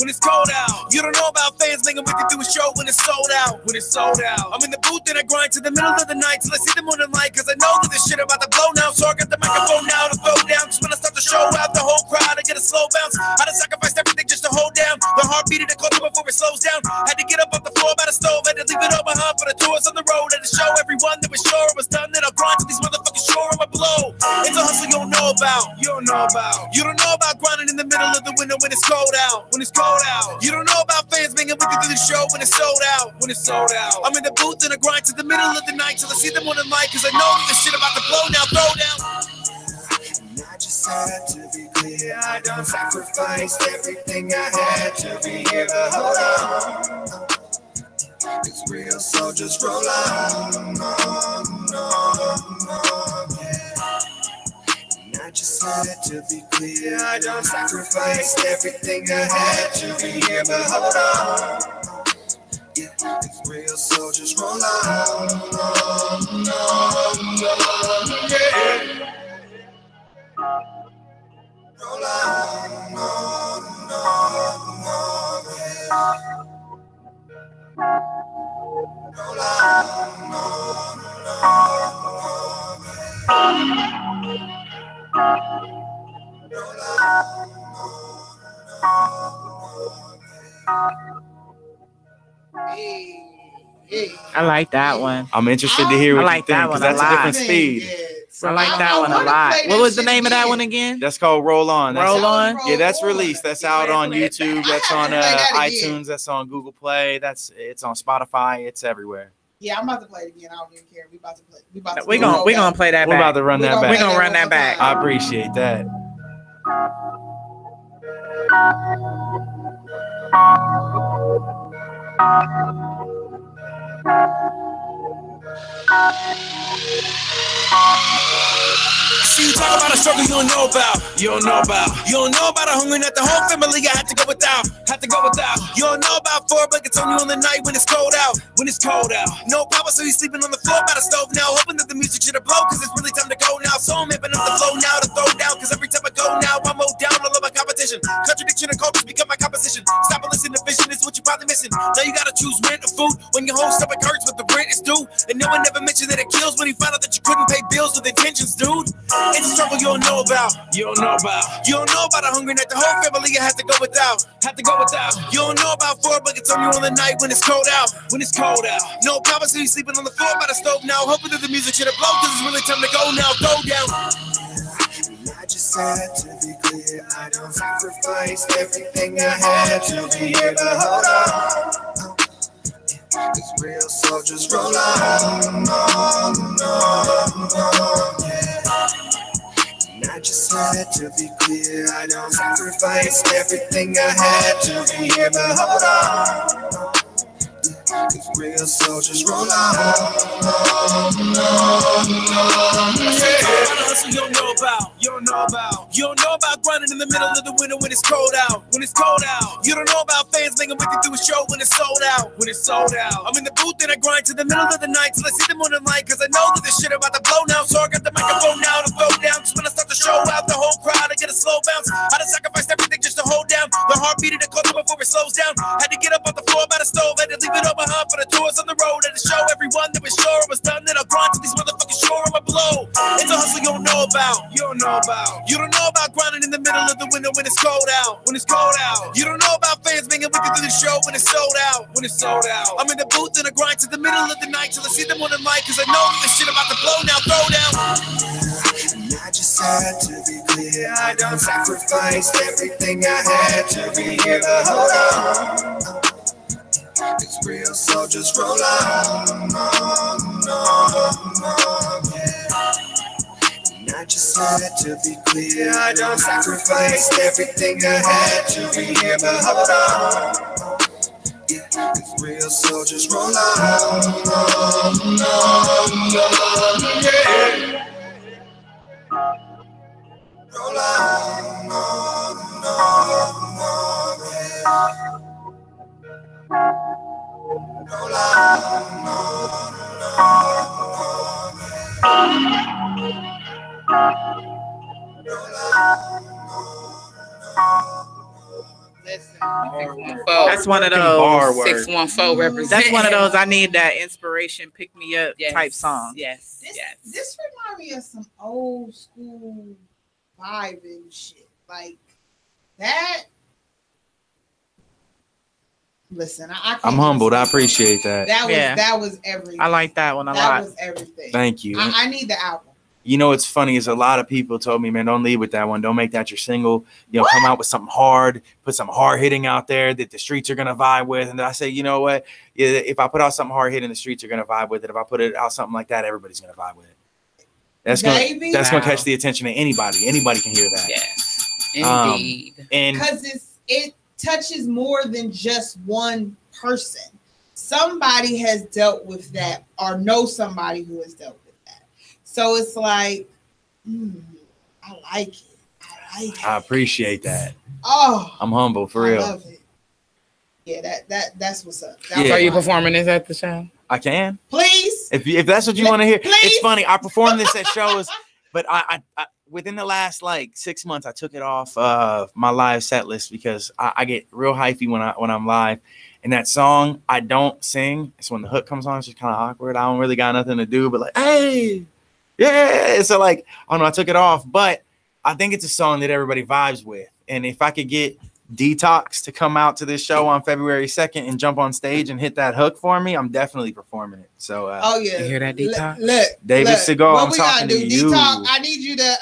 You don't know about fans making with you through a show when it's sold out. I'm in the booth and I grind to the middle of the night till I see the moon and light, because I know that this shit about to blow now. So I got the microphone now to throw down, because when I start the show out, the whole crowd I get a slow bounce. I done sacrificed everything just to hold down the heartbeat of the culture before it slows down. Had to get up off the floor by the stove, had to leave it all behind for the tours on the road, and to show everyone that was sure it was done, that I'll grind to these motherfuckers sure I'ma blow. It's a hustle you don't know about. You don't know about grinding in the middle of the winter when it's cold out. You don't know about fans banging with you through the show when it's sold out. I'm in the booth and I grind to the middle of the night till I see the morning light, because I know that this shit about to blow now. Throw down. I just had to be clear. I don't sacrifice everything I had to be here, but hold on. It's real, so just roll on. I just had to be clear. I don't sacrifice everything I had to be here, but hold on. It's real, so just roll on, yeah. Roll on, I like that one. I'm interested to hear what you think, because that's a different speed. I like that one a lot. What was the name of that one again? That's called Roll On. Roll On? Yeah, that's released. That's out on YouTube. That's on iTunes. That's on Google Play. It's on Spotify. It's everywhere. Yeah, I'm about to play it again. I don't even care. We about to play. We're gonna play that back. We're about to run that back. We're gonna run that back. I appreciate that. See, you talk about a struggle you don't know about. You don't know about. You don't know about a hunger that the whole family I had to go without. You don't know about 4 blankets on you on the night when it's cold out. No papa, so you sleeping on the floor by the stove now. Hoping that the music should have blow, cause it's really time to go now. So I'm amping up the flow now to throw down. Cause every time I go now, I mow down all of my competition. Contradiction and cultures become my composition. Stop and listen to vision is what you're probably missing. Now you gotta choose rent or food when your whole stomach hurts, but the rent is due. And no one ever mentioned that it kills when you find out that you couldn't pay bills with intentions, dude. It's a struggle you don't know about. You don't know about a hunger that the whole family had to go without. You don't know about 4 buckets on you on the night when it's cold out. No papa, so you sleeping on the floor by the stove now. Hoping that the music should have blown, cause it's really time to go now. Go down. I just had to be clear. I don't sacrifice everything I had to be here, but hold on. It's real, so just roll on, And I just had to be clear. I don't sacrifice everything I had to be here, but hold on. It's real, so just roll on. You don't know about. You don't know about grinding in the middle of the winter when it's cold out. You don't know about fans making with you through a show when it's sold out. I'm in the booth and I grind to the middle of the night till I see them on the light, cause I know that this shit about to blow now. So I got the microphone now to throw down. Just when I start the show out, the whole crowd I get a slow bounce. I done sacrificed everything just to hold down the heartbeat of the culture before it slows down. Had to get up off the floor by the stove, had to leave it all behind for the tours on the road, and to show everyone that was sure it was done. Then I'll grind to these motherfuckers sure I'ma blow. It's a hustle you don't know about. You don't know about grinding in the middle of the winter when it's cold out. You don't know about fans banging with you through the show when it's sold out. I'm in the booth and I grind to the middle of the night till I see them on the mic, cause I know that this shit about to blow now. Throw down. And I just had to be clear. I don't sacrifice everything I had to be here, but hold on. It's real, so just roll on. And I just had to be clear. I don't sacrifice everything I had to be here, but hold on. It's real, so just roll on. Yeah. Roll That's one of those 614 represent. That's one of those I need that inspiration, pick me up type song. Yes. This reminds me of some old school vibe and shit. Like that. Listen, I'm humbled. I appreciate that. That was everything. I like that one a lot. That was everything. Thank you. I need the album. You know what's funny is a lot of people told me, man, don't leave with that one. Don't make that your single. Come out with something hard, put some hard hitting out there that the streets are gonna vibe with. And I say, you know what? If I put out something hard hitting, the streets are gonna vibe with it. If I put it out something like that, everybody's gonna vibe with it. That's gonna catch the attention of anybody. Anybody can hear that. Yes, indeed. And because it touches more than just one person. Somebody has dealt with that or know somebody who has dealt with that. So it's like, I like it. I appreciate that. Oh, I'm humble for real. I love it. Yeah, that's what's up. So are you performing this at the show? I can. Please. If that's what you want to hear. Please. It's funny. I performed this at shows, but I within the last like 6 months, I took it off my live set list because I get real hypey when I'm live. And that song, I don't sing. It's when the hook comes on, it's just kind of awkward. I don't really got nothing to do, but like, hey, yeah. So like, I don't know, I took it off, but I think it's a song that everybody vibes with. And if I could get Detox to come out to this show on February 2nd and jump on stage and hit that hook for me, I'm definitely performing it. So oh yeah, you hear that, Detox? Look, David Segal, I'm talking to you. Detox, I need you to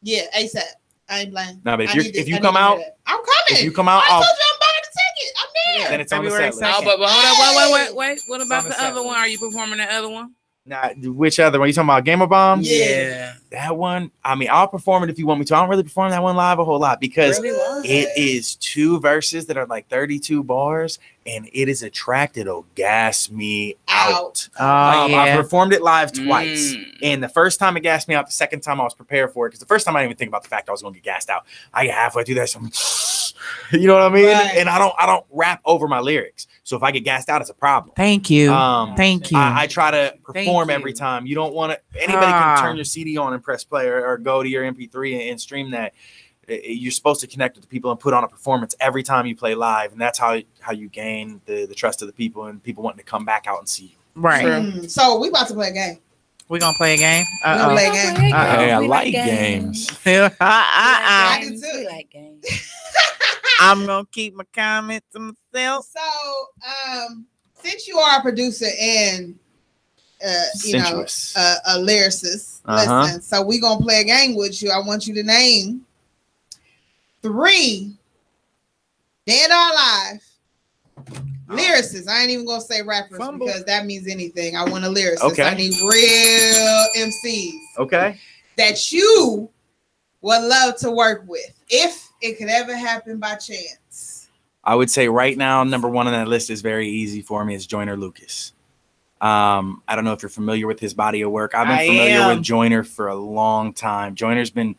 yeah, ASAP. I ain't playing. No, but if you come out, I'm coming. If you come out, I told you I'm buying the ticket. I'm there. Then it's on the set list. Oh, but hold on, wait. What about the other one? Are you performing the other one? Nah, which other one? You talking about Game of Bombs? Yeah. That one, I mean, I'll perform it if you want me to. I don't really perform that one live a whole lot because it is 2 verses that are like 32 bars, and it is a track that'll gas me out. I performed it live twice, and the first time it gassed me out, the second time I was prepared for it, because the first time I didn't even think about the fact I was going to get gassed out. I get halfway through that, so you know what I mean? Right. And I don't rap over my lyrics. So if I get gassed out, it's a problem. Thank you. Thank you. I try to perform every time. You don't want to. Anybody can turn your CD on and press play, or go to your MP3 and stream that. You're supposed to connect with the people and put on a performance every time you play live, and that's how you gain the trust of the people and people wanting to come back out and see you. Right. So we about to play a game. We're gonna play a game. We're gonna play a game. Hey, I like games. I do too. We like games. I'm gonna keep my comments to myself. So, since you are a producer and you know a lyricist, listen. So we gonna play a game with you. I want you to name 3 dead or alive lyricists. I ain't even gonna say rappers because that means anything. I want a lyricist. Okay. I need real MCs. Okay. That you would love to work with if it could ever happen by chance. I would say right now, number 1 on that list is very easy for me. It's Joyner Lucas. I don't know if you're familiar with his body of work. I've been familiar with Joyner for a long time. Joyner's been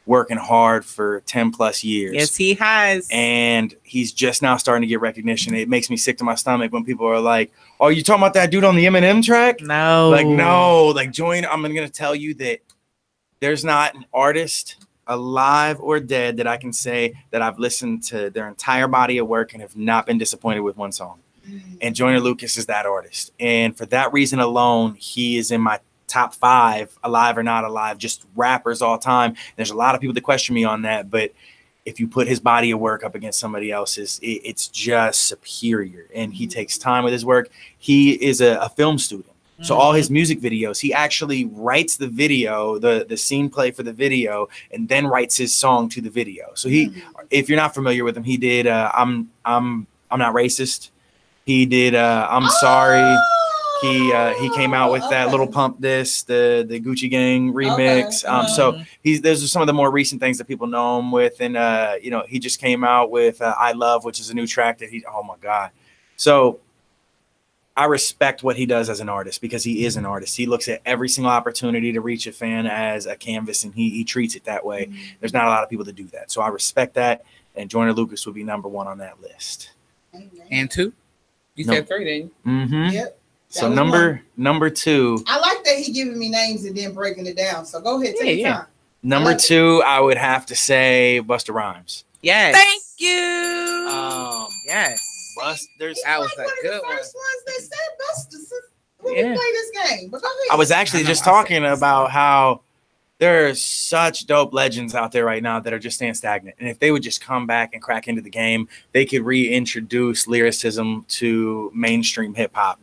working hard for 10 plus years. Yes, he has. And he's just now starting to get recognition. It makes me sick to my stomach when people are like, oh, you talking about that dude on the Eminem track? No. Like Joyner, I'm going to tell you that there's not an artist alive or dead that I can say that I've listened to their entire body of work and have not been disappointed with one song. And Joyner Lucas is that artist. And for that reason alone, he is in my top 5, alive or not alive, just rappers all time. There's a lot of people that question me on that, but if you put his body of work up against somebody else's, it's just superior. And he takes time with his work. He is a film student. So all his music videos, he actually writes the video, the scene play for the video, and then writes his song to the video. So he, if you're not familiar with him, he did I'm Not Racist. He did I'm Sorry. He came out with that Little Pump This, the Gucci Gang remix. So those are some of the more recent things that people know him with. And you know, he just came out with I Love, which is a new track that oh my God. So I respect what he does as an artist because he is an artist. He looks at every single opportunity to reach a fan as a canvas, and he treats it that way. There's not a lot of people that do that. So I respect that, and Joyner Lucas would be number 1 on that list. And 2? You said 3, didn't you? Mm-hmm. Yep. So number 2. I like that he giving me names and then breaking it down. So go ahead, take your time. Number 2, I would have to say Busta Rhymes. Yes. Thank you. Yes. That was a good one. First ones that said Busta when we play this game. But go ahead. I was actually just talking about how there are such dope legends out there right now that are just staying stagnant. And if they would just come back and crack into the game, they could reintroduce lyricism to mainstream hip hop.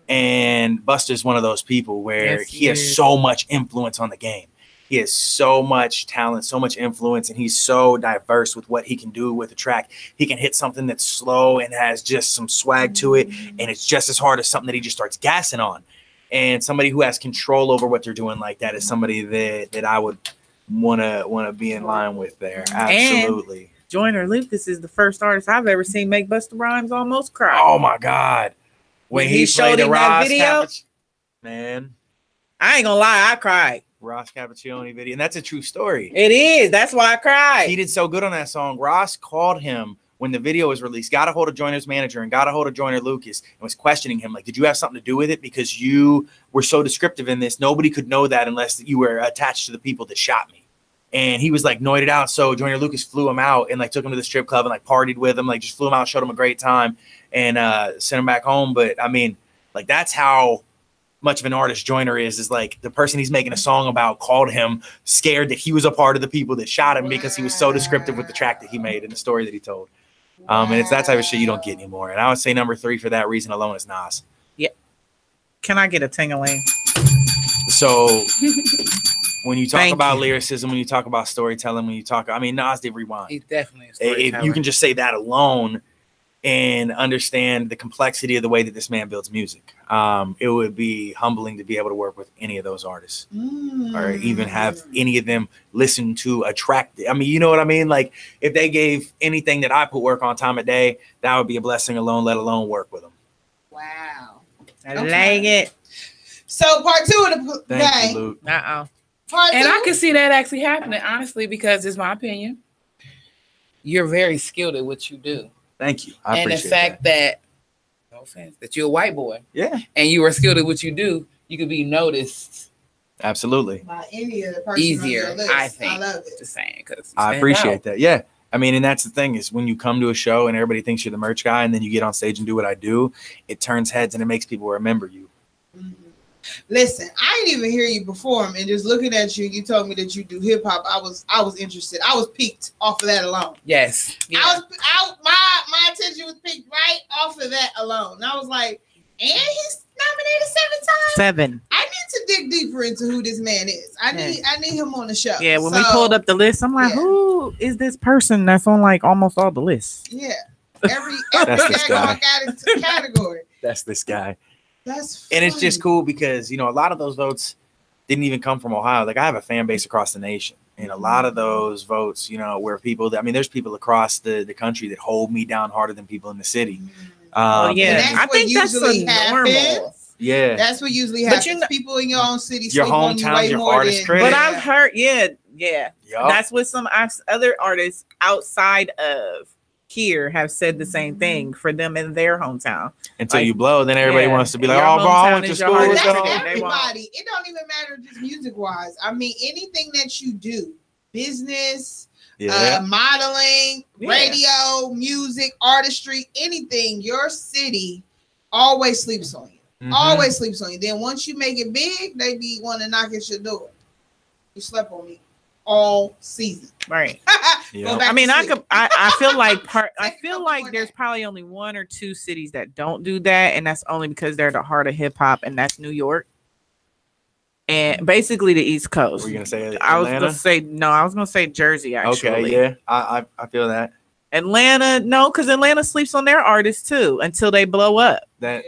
And Busta's one of those people where he has so much influence on the game. He has so much talent, so much influence, and he's so diverse with what he can do with a track. He can hit something that's slow and has just some swag to it, and it's just as hard as something that he just starts gassing on. And somebody who has control over what they're doing like that is somebody that I would want to be in line with there. Absolutely. And Joyner Lucas is the first artist I've ever seen make Busta Rhymes almost cry. Oh my God. When he showed him that video, man, I ain't gonna lie, I cried. Ross Cappuccioni video, and that's a true story. It is. That's why I cried. He did so good on that song. Ross called him when the video was released, got a hold of Joyner's manager and got a hold of Joyner Lucas and was questioning him. Like, did you have something to do with it? Because you were so descriptive in this. Nobody could know that unless you were attached to the people that shot me. And he was like noited out. So Joyner Lucas flew him out and like took him to the strip club and like partied with him, like just flew him out, showed him a great time and sent him back home. But I mean, like, that's how much of an artist Joyner is like the person he's making a song about called him scared that he was a part of the people that shot him because he was so descriptive with the track that he made and the story that he told. And it's that type of shit you don't get anymore. And I would say number 3 for that reason alone is Nas. Yeah. Can I get a ting-a-ling? So when you talk about lyricism, when you talk about storytelling, when you talk, I mean, Nas did Rewind. He's definitely a storyteller. If you can just say that alone and understand the complexity of the way that this man builds music, it would be humbling to be able to work with any of those artists or even have any of them listen to a track. I mean, you know what I mean? Like, if they gave anything that I put work on time of day, that would be a blessing alone, let alone work with them. Wow. I like it. So part 2 of the Thank you, Luke. Part 2. And I can see that actually happening, honestly, because it's my opinion. You're very skilled at what you do. Thank you. And the fact that, no offense, that you're a white boy. Yeah. And you are skilled at what you do, you could be noticed. Absolutely. By any of the person easier, on your list. I think. I love it. Just saying, because I appreciate that. Yeah. I mean, and that's the thing is when you come to a show and everybody thinks you're the merch guy and then you get on stage and do what I do, it turns heads and it makes people remember you. Listen, I didn't even hear you perform, and just looking at you, you told me that you do hip hop. I was interested. I was piqued off of that alone. Yes. Yeah. My attention was piqued right off of that alone. And I was like, and he's nominated 7 times. 7. I need to dig deeper into who this man is. I need him on the show. Yeah, when we pulled up the list, I'm like, who is this person that's on like almost all the lists? Yeah. Every category. That's this guy. That's funny. And it's just cool because, you know, a lot of those votes didn't even come from Ohio. Like, I have a fan base across the nation. And a lot of those votes, you know, where people, there's people across the country that hold me down harder than people in the city. I think that's normal. Yeah. That's what usually happens. But people in your own city, your hometown, your artist credit. But I've heard, yep. That's what some other artists outside of here have said the same thing for them in their hometown. Until you blow, then everybody wants to be like, "Oh, bro, I went to school with them." Everybody, it don't even matter just music wise. I mean, anything that you do, business, modeling, radio, music, artistry, anything, your city always sleeps on you. Always sleeps on you. Then once you make it big, they be want to knock at your door. You slept on me all season. Right. I mean, I feel like there's probably only 1 or 2 cities that don't do that, and that's only because they're the heart of hip hop, and that's New York. And basically the East Coast. Were you gonna say Atlanta? I was gonna say Jersey, actually. Okay, yeah. I feel that. Atlanta, no, because Atlanta sleeps on their artists too until they blow up. They're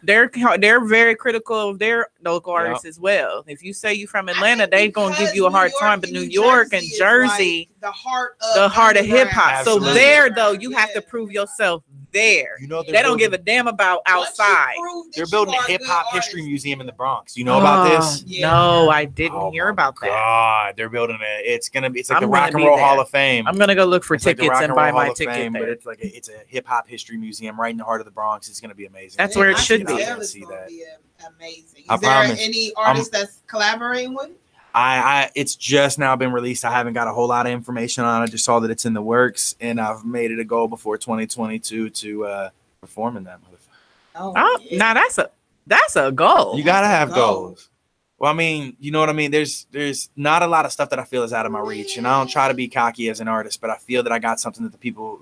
very critical of their local artists as well. If you say you from Atlanta, they're gonna give you a hard time. But New York and Jersey, like the heart of hip hop. So there, though, you have to prove yourself there. You know, they don't give a damn about outside. They're building a hip hop history museum in the Bronx. You know about this? No, I didn't hear about that. God, they're building it. It's like the Rock and Roll Hall of Fame. I'm gonna go look for tickets and buy my ticket there. But it's a hip hop history museum right in the heart of the Bronx. It's gonna be amazing. That's where it should be. See that. Amazing. Is there any artist that's collaborating with it? It's just now been released. I haven't got a whole lot of information on it. I just saw that it's in the works, and I've made it a goal before 2022 to perform in that motherfucker. Now that's a goal. You gotta have goals. Well, I mean, you know what I mean? There's not a lot of stuff that I feel is out of my reach, and I don't try to be cocky as an artist, but I feel that I got something that the people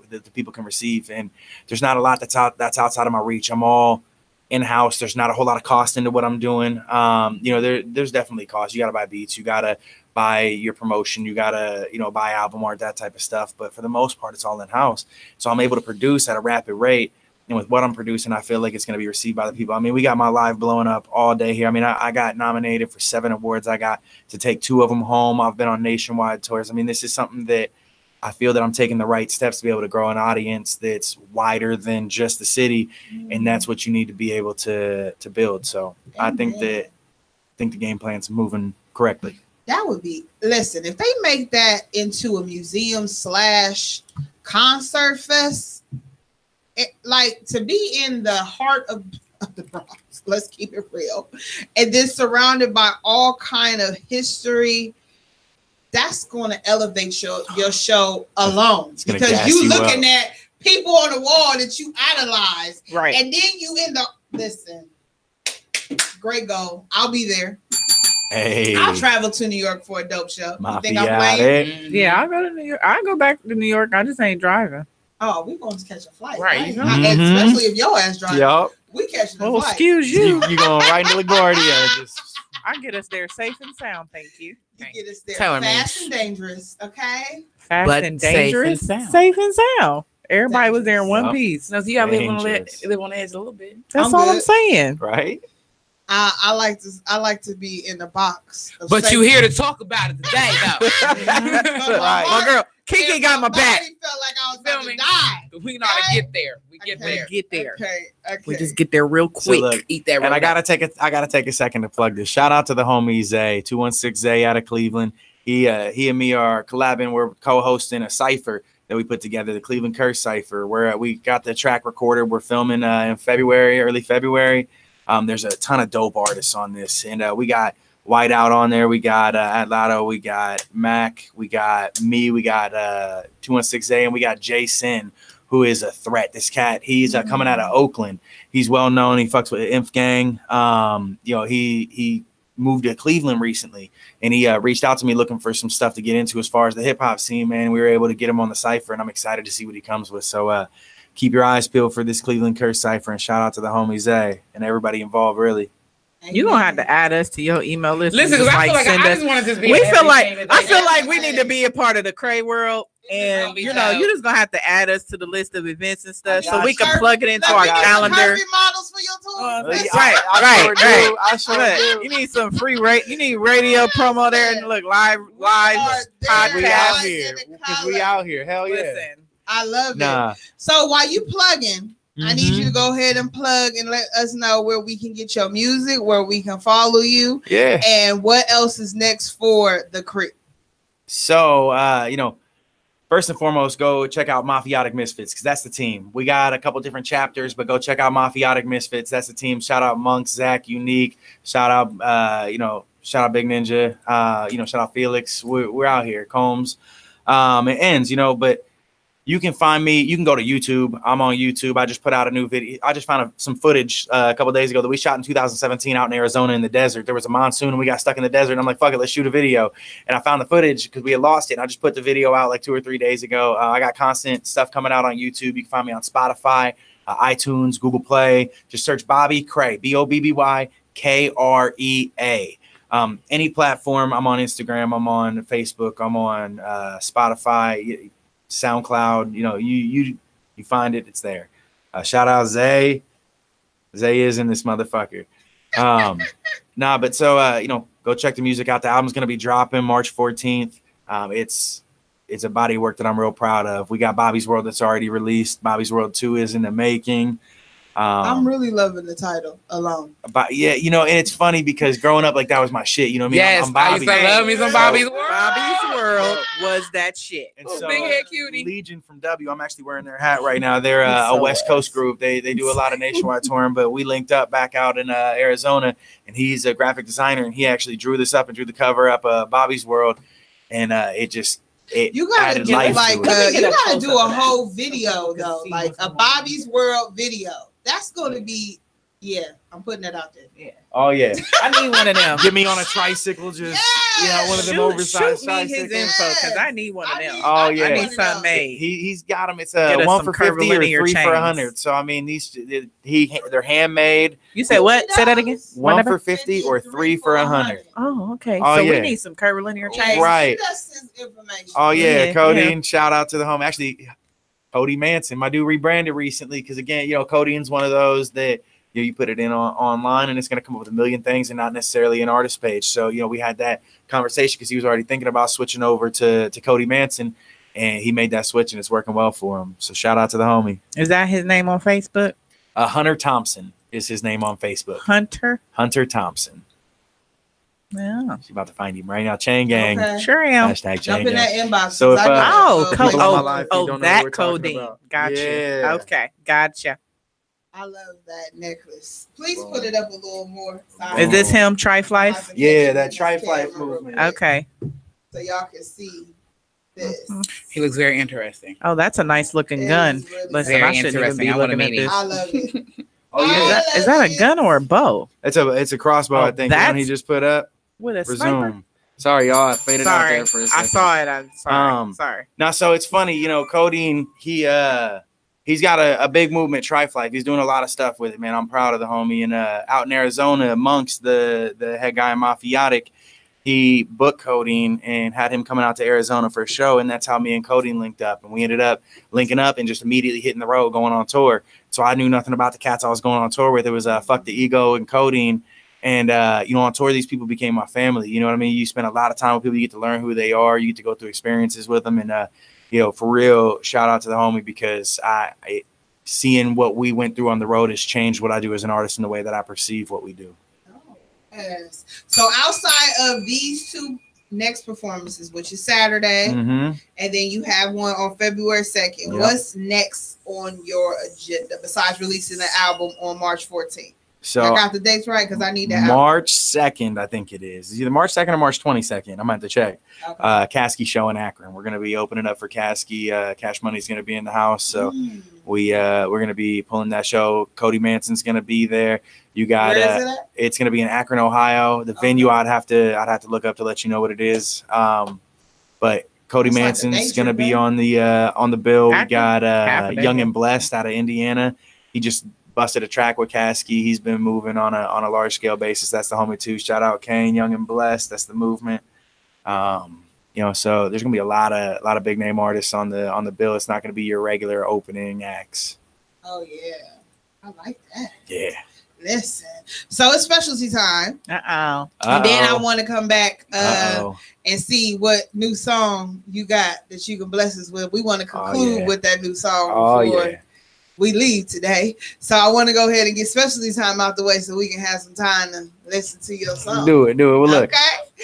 can receive, and there's not a lot that's outside of my reach. I'm all in-house. There's not a whole lot of cost into what I'm doing. You know, there's definitely cost. You got to buy beats. You got to buy your promotion. You got to, buy album art, that type of stuff. But for the most part, it's all in-house. So I'm able to produce at a rapid rate. And with what I'm producing, I feel like it's going to be received by the people. I mean, we got my live blowing up all day here. I mean, I got nominated for 7 awards. I got to take 2 of them home. I've been on nationwide tours. I mean, this is something that I feel that I'm taking the right steps to be able to grow an audience that's wider than just the city, and that's what you need to be able to build. So I think the game plan's moving correctly. That would be, listen, if they make that into a museum / concert fest, like to be in the heart of the Bronx, let's keep it real, and then surrounded by all kind of history, that's going to elevate your show alone, because you looking at people on the wall that you idolize, right? And then you end up, listen, great goal. I'll be there. Hey, I'll travel to New York for a dope show. You think I'm Mafia, playing? Yeah, I'll go to New York. I'll go back to New York. I just ain't driving. Oh, we going to catch a flight, right? Especially if your ass driving. Yup. We catching a Oh, flight. excuse you. You going right into LaGuardia? Just I get us there safe and sound. Thank you. You get us there Tell fast and dangerous, okay? Fast But and safe and dangerous. sound. Safe and sound. Everybody was there in one piece. No, so you gotta live Dangerous. on the edge a little bit. That's I'm all good. I'm saying. right. I like to be in the box. But safe- you here to talk about it today, though. Right. My girl, Kiki got my back. body felt like I was Feel about to me? die. We know how to get there. We get Okay. there. Get there. Okay. We just get there real So quick. look, Eat that. and I Roadhouse. gotta take a second to plug this. Shout out to the homie Zay, 216 Zay out of Cleveland. He and me are collabing. We're co-hosting a cipher that we put together, the Cleveland Curse Cipher, where we got the track recorded. We're filming in February, early February. There's a ton of dope artists on this, and we got Whiteout on there. We got Atlato. We got Mac. We got me. We got 216A, and we got Jason, who is a threat. This cat, he's coming out of Oakland. He's well known. He fucks with the Inf Gang. He moved to Cleveland recently, and he reached out to me looking for some stuff to get into as far as the hip hop scene. Man, we were able to get him on the cipher, and I'm excited to see what he comes with. So keep your eyes peeled for this Cleveland Curse cipher, and shout out to the homie Zay and everybody involved. Really. You gonna have to add us to your email list. Listen, because I feel like I just want to just be. I feel like we need to be a part of the Krea world, and you just gonna have to add us to the list of events and stuff, so we can plug it into our calendar. Models for your tour. Right. You need some free you need radio promo there, and look live podcast. We out here because we out here. Hell yeah. Listen, I love it. So while you plugging, I need you to go ahead and plug and let us know where we can get your music, where we can follow you, and what else is next for the Krea. So, first and foremost, go check out Mafiotic Misfits, because that's the team. We got a couple different chapters, but go check out Mafiotic Misfits. That's the team. Shout out Monk, Zach, Unique. Shout out, shout out Big Ninja. Shout out Felix. We're out here. Combs. It ends, but you can find me. You can go to YouTube. I'm on YouTube. I just put out a new video. I just found some footage a couple days ago that we shot in 2017 out in Arizona in the desert. There was a monsoon and we got stuck in the desert. And I'm like, fuck it, let's shoot a video. And I found the footage because we had lost it. And I just put the video out like 2 or 3 days ago. I got constant stuff coming out on YouTube. You can find me on Spotify, iTunes, Google Play. Just search Bobby Krea, BOBBY KREA. Any platform. I'm on Instagram. I'm on Facebook. I'm on Spotify. SoundCloud, you find it, it's there. Shout out Zay. Zay is in this motherfucker. Go check the music out. The album's gonna be dropping March 14th. It's a body of work that I'm real proud of. We got Bobby's World that's already released. Bobby's World 2 is in the making. I'm really loving the title alone. But and it's funny because growing up, like, that was my shit. You know what I mean? Yes, I'm Bobby. I used to love me some Bobby's World. Bobby's World was that shit. And so, big head cutie. Legion from W, I'm actually wearing their hat right now. They're a West Coast group. They do a lot of nationwide touring, but we linked up back out in Arizona, and he's a graphic designer, and he actually drew this up and drew the cover up of Bobby's World, and you gotta do you gotta do a whole video though, like a Bobby's World video. That's gonna be, I'm putting that out there. Yeah. Oh yeah. I need one of them. Get me on a tricycle, just one of them oversized tricycles. Shoot me his info because I need one of them. Oh yeah. I need something made. He's got them. It's 1 for 50 or 3 for 100. So I mean, they're handmade. You said what? Say that again. 1 for 50 or 3 for 100. Oh, okay. Oh, so we need some curvilinear chains. Right. Oh yeah, Cody. Yeah. And shout out to the home. Actually, Cody Manson, my dude, rebranded recently because again, Cody's one of those that you put it in online and it's going to come up with a million things and not necessarily an artist page. So we had that conversation because he was already thinking about switching over to Cody Manson, and he made that switch and it's working well for him. So shout out to the homie. Is that his name on Facebook? Hunter Thompson is his name on Facebook. Hunter Thompson. Yeah. She's about to find him right now. Chain Gang. Okay. Sure am. Hashtag Jump Chain in that Gang. inbox. So if I know people in my life who oh, don't know that what we're talking codeine. about. Gotcha. Yeah. Okay, gotcha. I love that necklace. Please put it up a little more. Is this him, Trife Life? Yeah, that Trife Life movement. Okay. So y'all can see this. He looks very interesting. Oh, that's a nice looking It gun. is really Listen, very I shouldn't even interesting. be I wanna looking at meet him. this. I love it. Oh yeah, Is that a gun or a bow? it's a crossbow. Oh, I think the one he that's- just put up. With a sniper? Resume. Sorry, y'all. I faded out Sorry, there for a I second. saw it. I'm sorry. Sorry. Now, so it's funny, you know, Codeine, he's got a big movement, Trife Life. He's doing a lot of stuff with it, man. I'm proud of the homie. And out in Arizona, amongst the head guy in Mafiotic, he booked Codeine and had him coming out to Arizona for a show. And that's how me and Codeine linked up. And we ended up linking up and just immediately hitting the road, going on tour. So I knew nothing about the cats I was going on tour with. It was Fuck the Ego and Codeine. And, you know, on tour, these people became my family. You know what I mean? You spend a lot of time with people. You get to learn who they are. You get to go through experiences with them. And, you know, for real, shout out to the homie, because I seeing what we went through on the road has changed what I do as an artist in the way that I perceive what we do. Oh, yes. So outside of these two next performances, which is Saturday, and then you have one on February 2nd, what's next on your agenda besides releasing the album on March 14th? So I got the dates right because I need that. March 2nd, I think it is. It's either March 2nd or March 22nd. I'm going to have to check. Okay. Caskey show in Akron. We're going to be opening up for Caskey. Cash Money's going to be in the house. So we're going to be pulling that show. Cody Manson's going to be there. You got Where is it at? It's going to be in Akron, Ohio. The venue I'd have to look up to let you know what it is. But Cody Manson's going to be on the bill. We got Young and Blessed out of Indiana. He just busted a track with Caskey. He's been moving on a large scale basis. That's the homie too. Shout out Kane, Young and Blessed. That's the movement. You know, so there's gonna be a lot of big name artists on the bill. It's not gonna be your regular opening acts. Oh yeah, I like that. Yeah. Listen, so it's specialty time. Uh-oh. And then I want to come back and see what new song you got that you can bless us with. We want to conclude with that new song before we leave today. So I want to go ahead and get specialty time out the way so we can have some time to listen to your song. Do it. Well, look,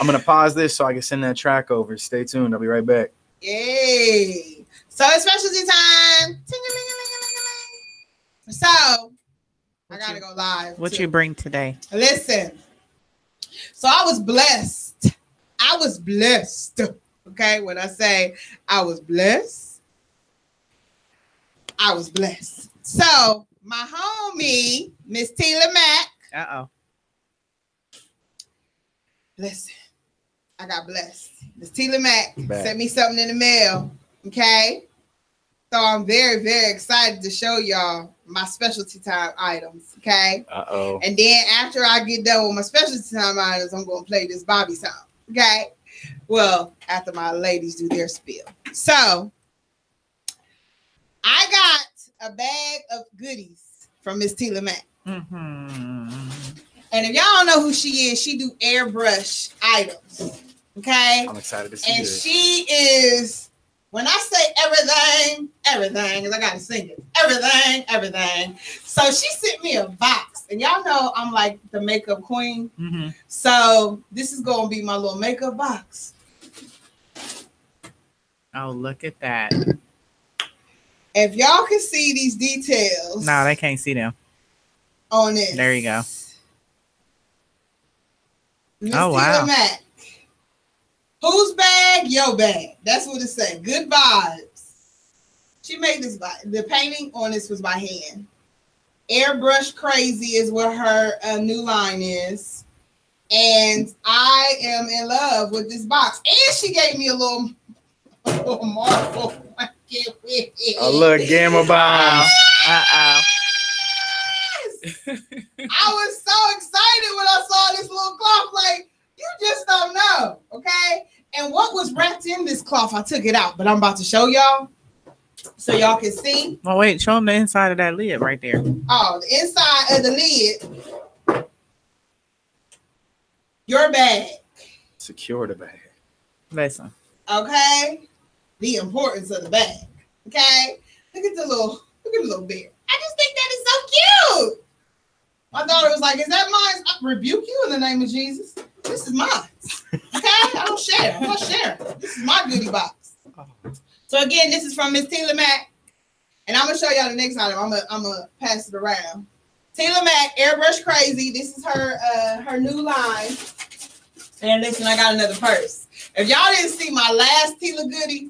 I'm going to pause this so I can send that track over. Stay tuned. I'll be right back. Yay. So it's specialty time. So I got to go live. What you bring today? Listen. So I was blessed. Okay. When I say I was blessed, I was blessed. So my homie, Miss Tila Mack. Listen, I got blessed. Miss Tila Mack sent me something in the mail. Okay. So I'm very, very excited to show y'all my specialty time items. Okay. And then after I get done with my specialty time items, I'm going to play this Bobby song. Okay. Well, after my ladies do their spiel. So I got a bag of goodies from Miss Tila Mack. And if y'all don't know who she is, she do airbrush items. Okay? I'm excited to see and this. She is, when I say everything, because I got to sing it. Everything. So she sent me a box. And y'all know I'm like the makeup queen. So this is going to be my little makeup box. Oh, look at that. If y'all can see these details. No, they can't see them. On this. There you go. Miss wow. Tila Mack. Whose bag? Your bag. That's what it said. Good vibes. She made this. The painting on this was by hand. Airbrush Crazy is what her new line is. And I am in love with this box. And she gave me a little marble. A little Gamma Bomb. I was so excited when I saw this little cloth. Like, you just don't know, okay? And what was wrapped in this cloth, I took it out, but I'm about to show y'all so y'all can see. Oh, wait, show them the inside of that lid right there. Oh, the inside of the lid. Your bag. Secure the bag. Listen. Okay? The importance of the bag. Okay? Look at the little bear. I just think that is so cute. My daughter was like, is that mine? I rebuke you in the name of Jesus. This this is mine. Okay, I don't share. I'm not sharing. This is my goodie box. So again, this is from Miss Tila Mac, and I'm gonna show y'all the next item. I'm gonna pass it around. Tila Mac, Airbrush Crazy. This is her new line. And listen, I got another purse. If y'all didn't see my last Tila goodie,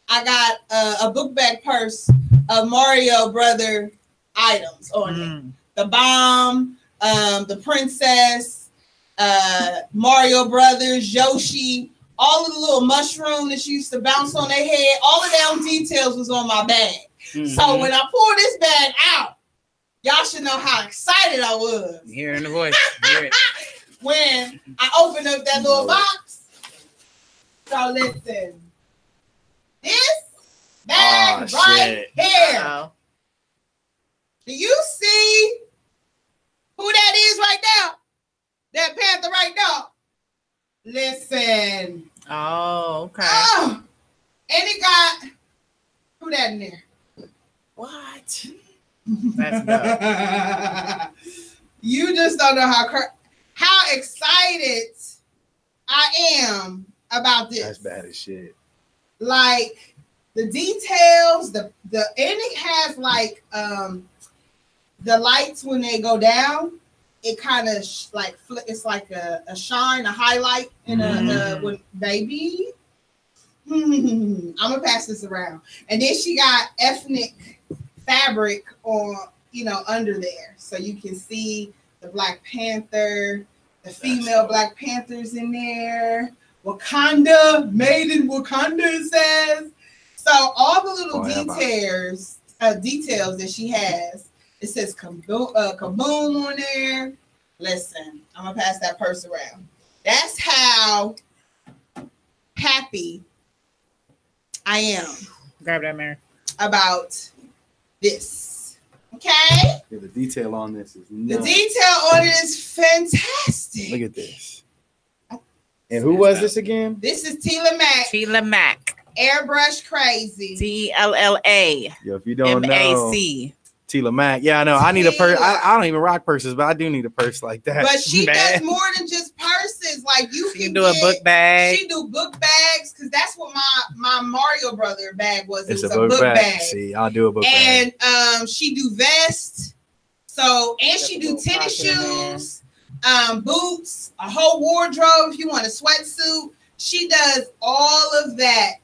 I got a book bag purse of Mario Brother items on it. The bomb, the princess, Mario Brothers, Yoshi, all of the little mushroom that used to bounce on their head, all of them details was on my bag. So when I pulled this bag out, y'all should know how excited I was. Hearing the voice. Hear it. When I opened up that little box. So listen, this bag right here. Uh-oh. Do you see who that is right now? That panther right now. Listen. Oh, okay. Oh, and it got who that in there? What? That's dope. You just don't know how excited I am about this. That's bad as shit. Like the details, the and it has like the lights when they go down, it kind of like it's like a shine, a highlight in when baby. I'm gonna pass this around, and then she got ethnic fabric on, under there, so you can see the Black Panther, the female Black Panthers in there. Wakanda, made in Wakanda, it says. So all the little details that she has, it says kaboom on there. Listen, I'm gonna pass that purse around. That's how happy I am. Grab that, Mary. About this. Okay? Yeah, the detail on this is nuts. The detail on it is fantastic. Look at this. And who was this again? This is Tila Mac. Tila Mac. Airbrush Crazy. TLLA. Yo, if you don't know, MAC. Tila Mac. Yeah, I know. I need a purse. I don't even rock purses, but I do need a purse like that. But she does more than just purses. Like you can do a book bag. She do book bags because that's what my Mario Brother bag was. It was a book bag. See, I'll do a book bag. And she do vests. So she do tennis shoes, boots, a whole wardrobe if you want a sweatsuit. She does all of that.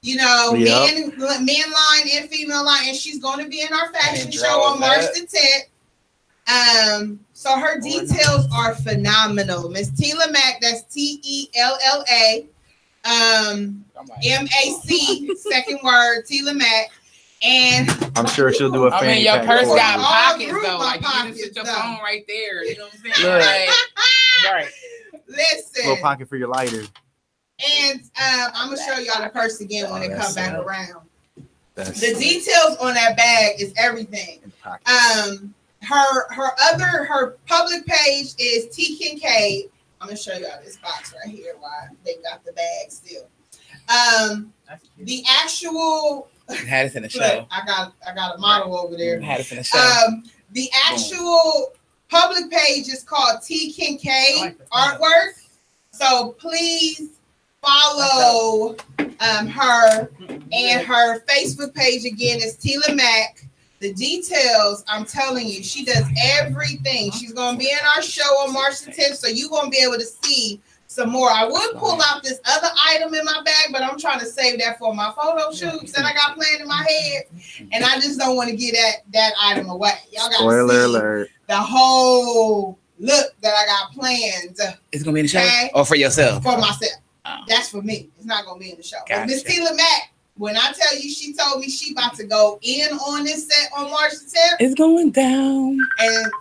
Men line and female line, and she's going to be in our fashion show on March the 10th. So her details are phenomenal. Miss Tila Mac, that's TELLA, MAC, second word, Tila Mac. And I'm sure she'll do a fanny your pack purse for got you. pockets though. Like you can sit your phone right there. You know what I'm saying? Right. Listen. A little pocket for your lighter. And I'm gonna show y'all the purse again when it comes back around. The details on that bag is everything. Her public page is T Kincaid. I'm gonna show y'all this box right here. Why they got the bag still. The actual. Had it in the show. I got a model over there. Had it in the show. The actual public page is called T Kincaid Artwork. So please follow her, and her Facebook page again is Tila Mac. The details, I'm telling you, she does everything. She's going to be in our show on March the 10th, so you're going to be able to see some more. I would pull out this other item in my bag, but I'm trying to save that for my photo shoots that I got planned in my head, and I just don't want to get that item away. Y'all got to see the whole look that I got planned. It's going to be in the show? Or for yourself? For myself. That's for me. It's not going to be in the show. Gotcha. Miss Tila Mac, when I tell you, she told me she about to go in on this set on March the 10th. It's going down. And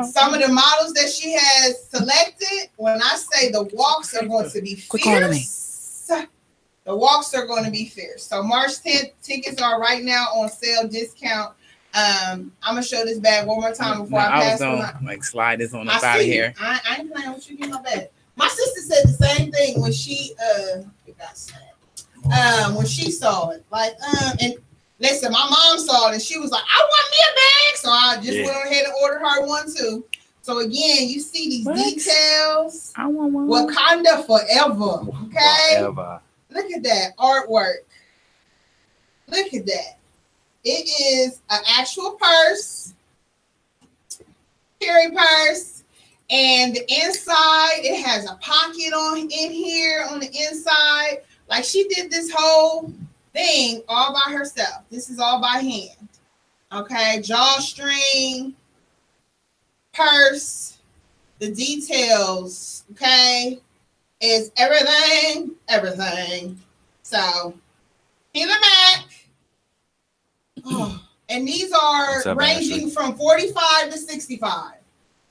some of the models that she has selected, when I say the walks are going to be fierce, the walks are going to be fierce. So March 10th, tickets are right now on sale, discount. I'm going to show this bag one more time before I pass it on. Slide this on up out of here. I ain't playing with you. Get my bag. My sister said the same thing when she when she saw it. And listen, my mom saw it and she was like, I want me a bag. So I just went ahead and ordered her one too. So again, you see these details. I want one. Wakanda forever. Okay. Forever. Look at that artwork. Look at that. It is an actual purse. Carry purse. And the inside, it has a pocket in here on the inside. Like she did this whole thing all by herself. This is all by hand. Okay, drawstring, purse, the details, okay, is everything. So, in the back. Oh, and these are ranging from 45 to 65.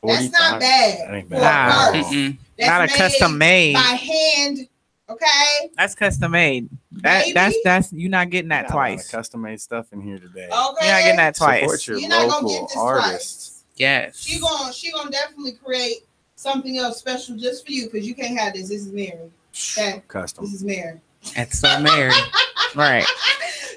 That's not bad. That ain't bad. That's not a custom made by hand. Okay, that's custom made. That's you're not getting that twice. Custom made stuff in here today. Okay, you're not getting that twice. Support your you're not local gonna get this artists. twice. Yes, she gonna definitely create something else special just for you because you can't have this. This is Mary. Okay, Custom. This is Mary. That's so Mary. Right.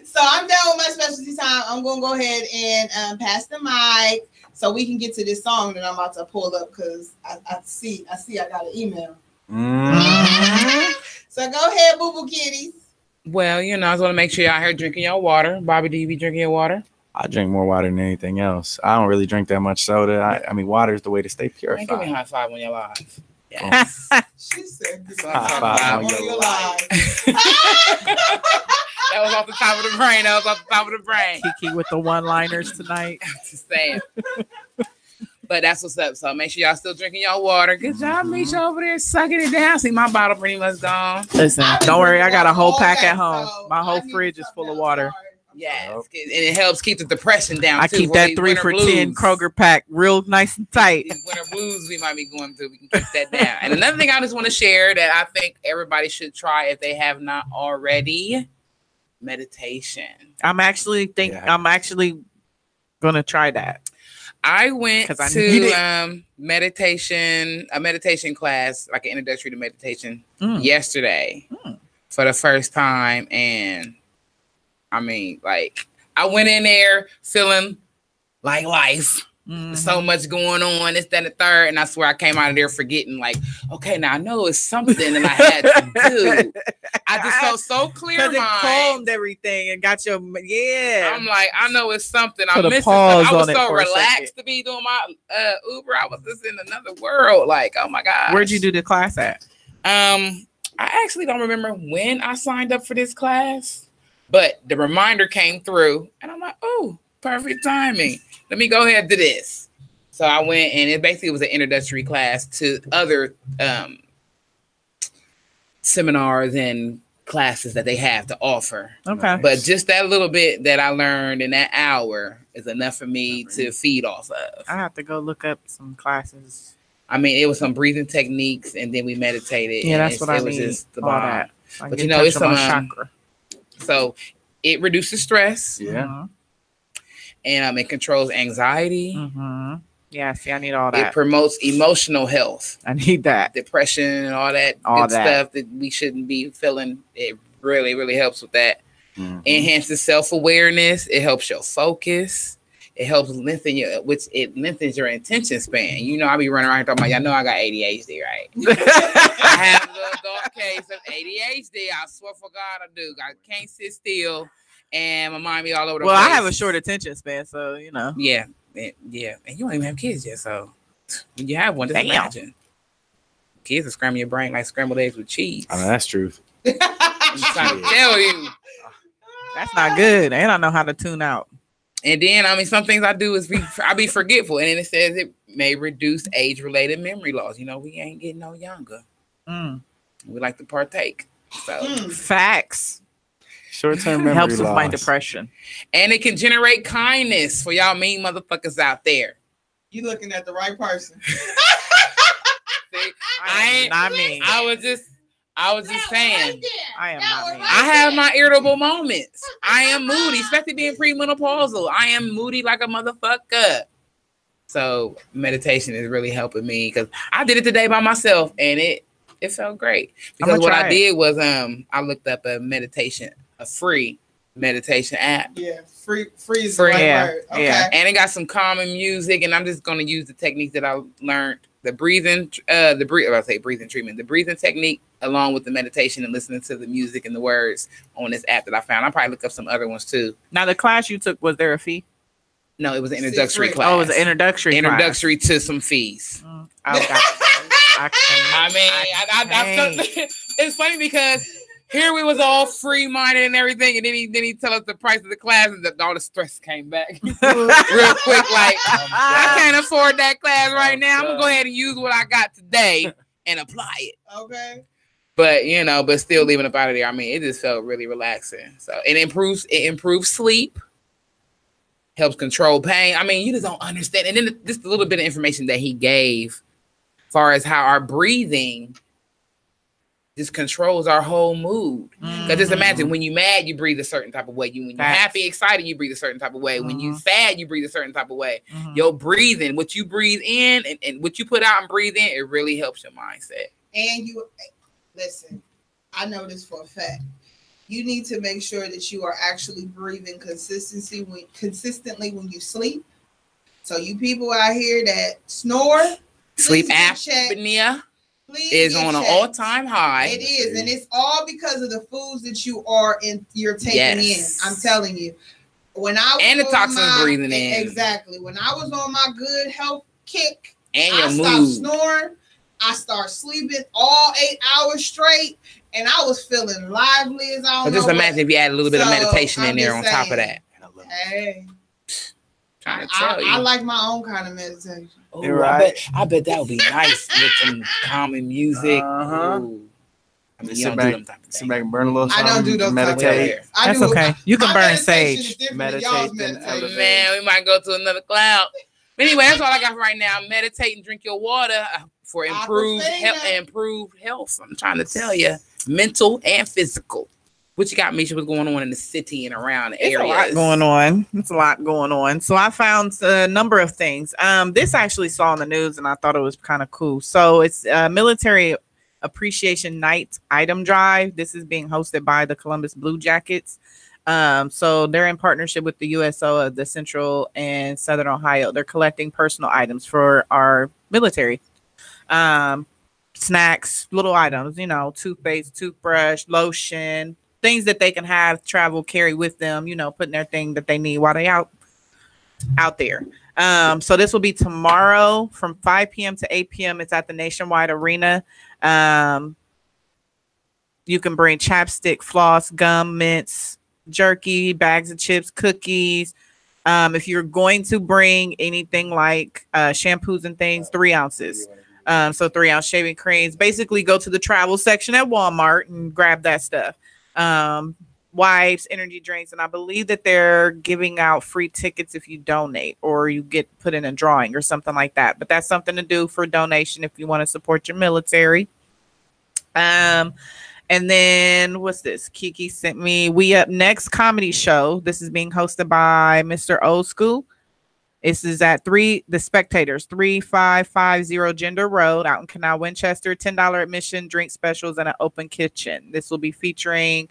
So I'm done with my specialty time. I'm gonna go ahead and pass the mic so we can get to this song that I'm about to pull up because I see I got an email. Mm-hmm. So go ahead, boo boo kitties. Well, I just want to make sure y'all here drinking your water. Bobby, do you be drinking your water? I drink more water than anything else. I don't really drink that much soda. I mean, water is the way to stay Man, purified. give me a high five on your lives. Yes. She said, high five on your life. That was off the top of the brain. Kiki with the one-liners tonight. Just saying. But that's what's up. So make sure y'all still drinking y'all water. Good job, Misha, over there sucking it down. See, my bottle pretty much gone. Listen, don't worry. I got a whole pack at home. My whole fridge is full of water. Yes, and it helps keep the depression down. I keep that 3 for $10 Kroger pack real nice and tight. These winter blues we might be going through, we can keep that down. And another thing I just want to share that I think everybody should try if they have not already: meditation. I'm actually gonna try that. I went to a meditation class, like an introductory to meditation, yesterday for the first time, and I mean, like, I went in there feeling like life. So much going on, this, that, and the third. And I swear I came out of there forgetting, like, okay, now I know it's something that I had to do. I just felt so clear. Because it calmed everything and got your, I'm like, I know it's something. I'm missing. I was so relaxed to be doing my Uber. I was just in another world. Like, oh my God. Where'd you do the class at? I actually don't remember when I signed up for this class, but the reminder came through and I'm like, oh, perfect timing. Let me go ahead and do this. So I went, and it basically was an introductory class to other seminars and classes that they have to offer. Okay. But just that little bit that I learned in that hour is enough for me to feed off of. I have to go look up some classes. I mean, it was some breathing techniques, and then we meditated. Yeah, that's what I mean. It was just the all bomb. that. But it's some chakra. So it reduces stress. Yeah. And it controls anxiety. Yeah, see, I need all that. It promotes emotional health. I need that. Depression and all that good stuff that we shouldn't be feeling. It really, really helps with that. Enhances self-awareness. It helps your focus. It helps lengthens your attention span. I be running around talking about, y'all know I got ADHD, right? I have the adult case of ADHD. I swear for God I do. I can't sit still. And my mind be all over the place. Well, I have a short attention span, so Yeah. And you don't even have kids yet, so when you have one, just imagine. Kids will scramble your brain like scrambled eggs with cheese. I mean, that's truth. I'm trying to tell you. That's not good. And I know how to tune out. And then, I mean, some things I do is I be forgetful. And then it says it may reduce age-related memory loss. We ain't getting no younger. We like to partake. So facts. Short-term memory helps with loss. my depression. And it can generate kindness for y'all mean motherfuckers out there. You looking at the right person. See, I was just saying. I am not mean. I have my irritable moments. I am moody, especially being premenopausal. I am moody like a motherfucker. So meditation is really helping me because I did it today by myself and it felt great. Because what I did was I looked up a meditation, a free meditation app. Yeah, free. Yeah. Okay. Yeah, and it got some calming music, and I'm just gonna use the techniques that I learned. The breathing treatment, the breathing technique, along with the meditation and listening to the music and the words on this app that I found. I'll probably look up some other ones too. Now, the class you took, was there a fee? No, it was an introductory class. Oh, it was an introductory to some fees. It's funny because here we was all free minded and everything, and then he tell us the price of the class, and all the stress came back real quick. Like, I can't afford that class right now. I'm gonna go ahead and use what I got today and apply it. Okay. But but still leaving up out of there. I mean, it just felt really relaxing. So it improves sleep, helps control pain. I mean, you just don't understand. And then just a little bit of information that he gave, as far as how our breathing just controls our whole mood. Because just imagine, when you're mad, you breathe a certain type of way. When you're happy, excited, you breathe a certain type of way. When you're sad, you breathe a certain type of way. Your breathing, what you breathe in and what you put out and breathe in, it really helps your mindset. And listen, I know this for a fact. You need to make sure that you are actually breathing consistently when you sleep. So you people out here that snore, sleep apnea is on an all-time high. It is, and it's all because of the foods that you're taking in. I'm telling you. When I was and the toxins breathing in. Exactly. When I was on my good health kick, and I stopped snoring. I started sleeping all 8 hours straight, and I was feeling lively as I don't know. Just imagine if you add a little bit of meditation in there on top of that. Hey, I like my own kind of meditation. Oh, right. I bet that would be nice with some calming music. I mean, sit back and burn a little something. I don't do those meditate. That's okay. You can burn sage. Meditate. Man, we might go to another cloud. Anyway, that's all I got for right now. Meditate and drink your water for improved health. I'm trying to tell you, mental and physical. What you got, Misha? What's going on in the city and around the area? It's a lot going on. So I found a number of things. This I actually saw on the news, and I thought it was kind of cool. So it's Military Appreciation Night item drive. This is being hosted by the Columbus Blue Jackets. So they're in partnership with the USO of the Central and Southern Ohio. They're collecting personal items for our military. Snacks, little items, toothpaste, toothbrush, lotion, things that they can have travel, carry with them, putting their thing that they need while they out there. So this will be tomorrow from 5 p.m. to 8 p.m. It's at the Nationwide Arena. You can bring chapstick, floss, gum, mints, jerky, bags of chips, cookies. If you're going to bring anything like shampoos and things, 3 ounces. So 3-ounce shaving creams. Basically go to the travel section at Walmart and grab that stuff. Wipes, energy drinks, and I believe that they're giving out free tickets if you donate or you get put in a drawing or something like that. But that's something to do for donation if you want to support your military. And then what's this? Kiki sent me We Up Next comedy show. This is being hosted by Mr. Old School. This is at The Spectators, 3550 Gender Road out in Canal, Winchester. $10 admission, drink specials, and an open kitchen. This will be featuring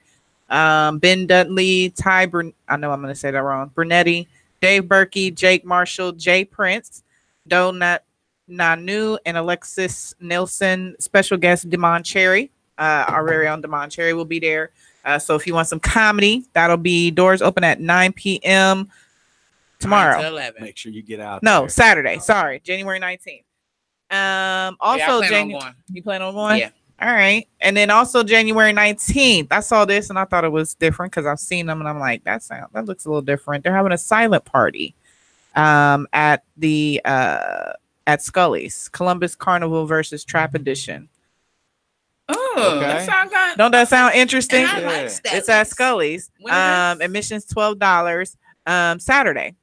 Ben Dudley, I know I'm going to say that wrong, Brunetti, Dave Berkey, Jake Marshall, Jay Prince, Donut Nanu, and Alexis Nilsson. Special guest Demond Cherry. Our very own Demond Cherry will be there. So if you want some comedy, that'll be doors open at 9 p.m. tomorrow. Make sure you get out. No, Saturday. Sorry, January 19th. Also, you plan on going? Yeah. All right. And then also January 19th. I saw this and I thought it was different because I've seen them and I'm like, that looks a little different. They're having a silent party at Scully's Columbus Carnival versus Trap Edition. Oh, okay. Don't that sound interesting? It's at Scully's. Admission's $12. Saturday.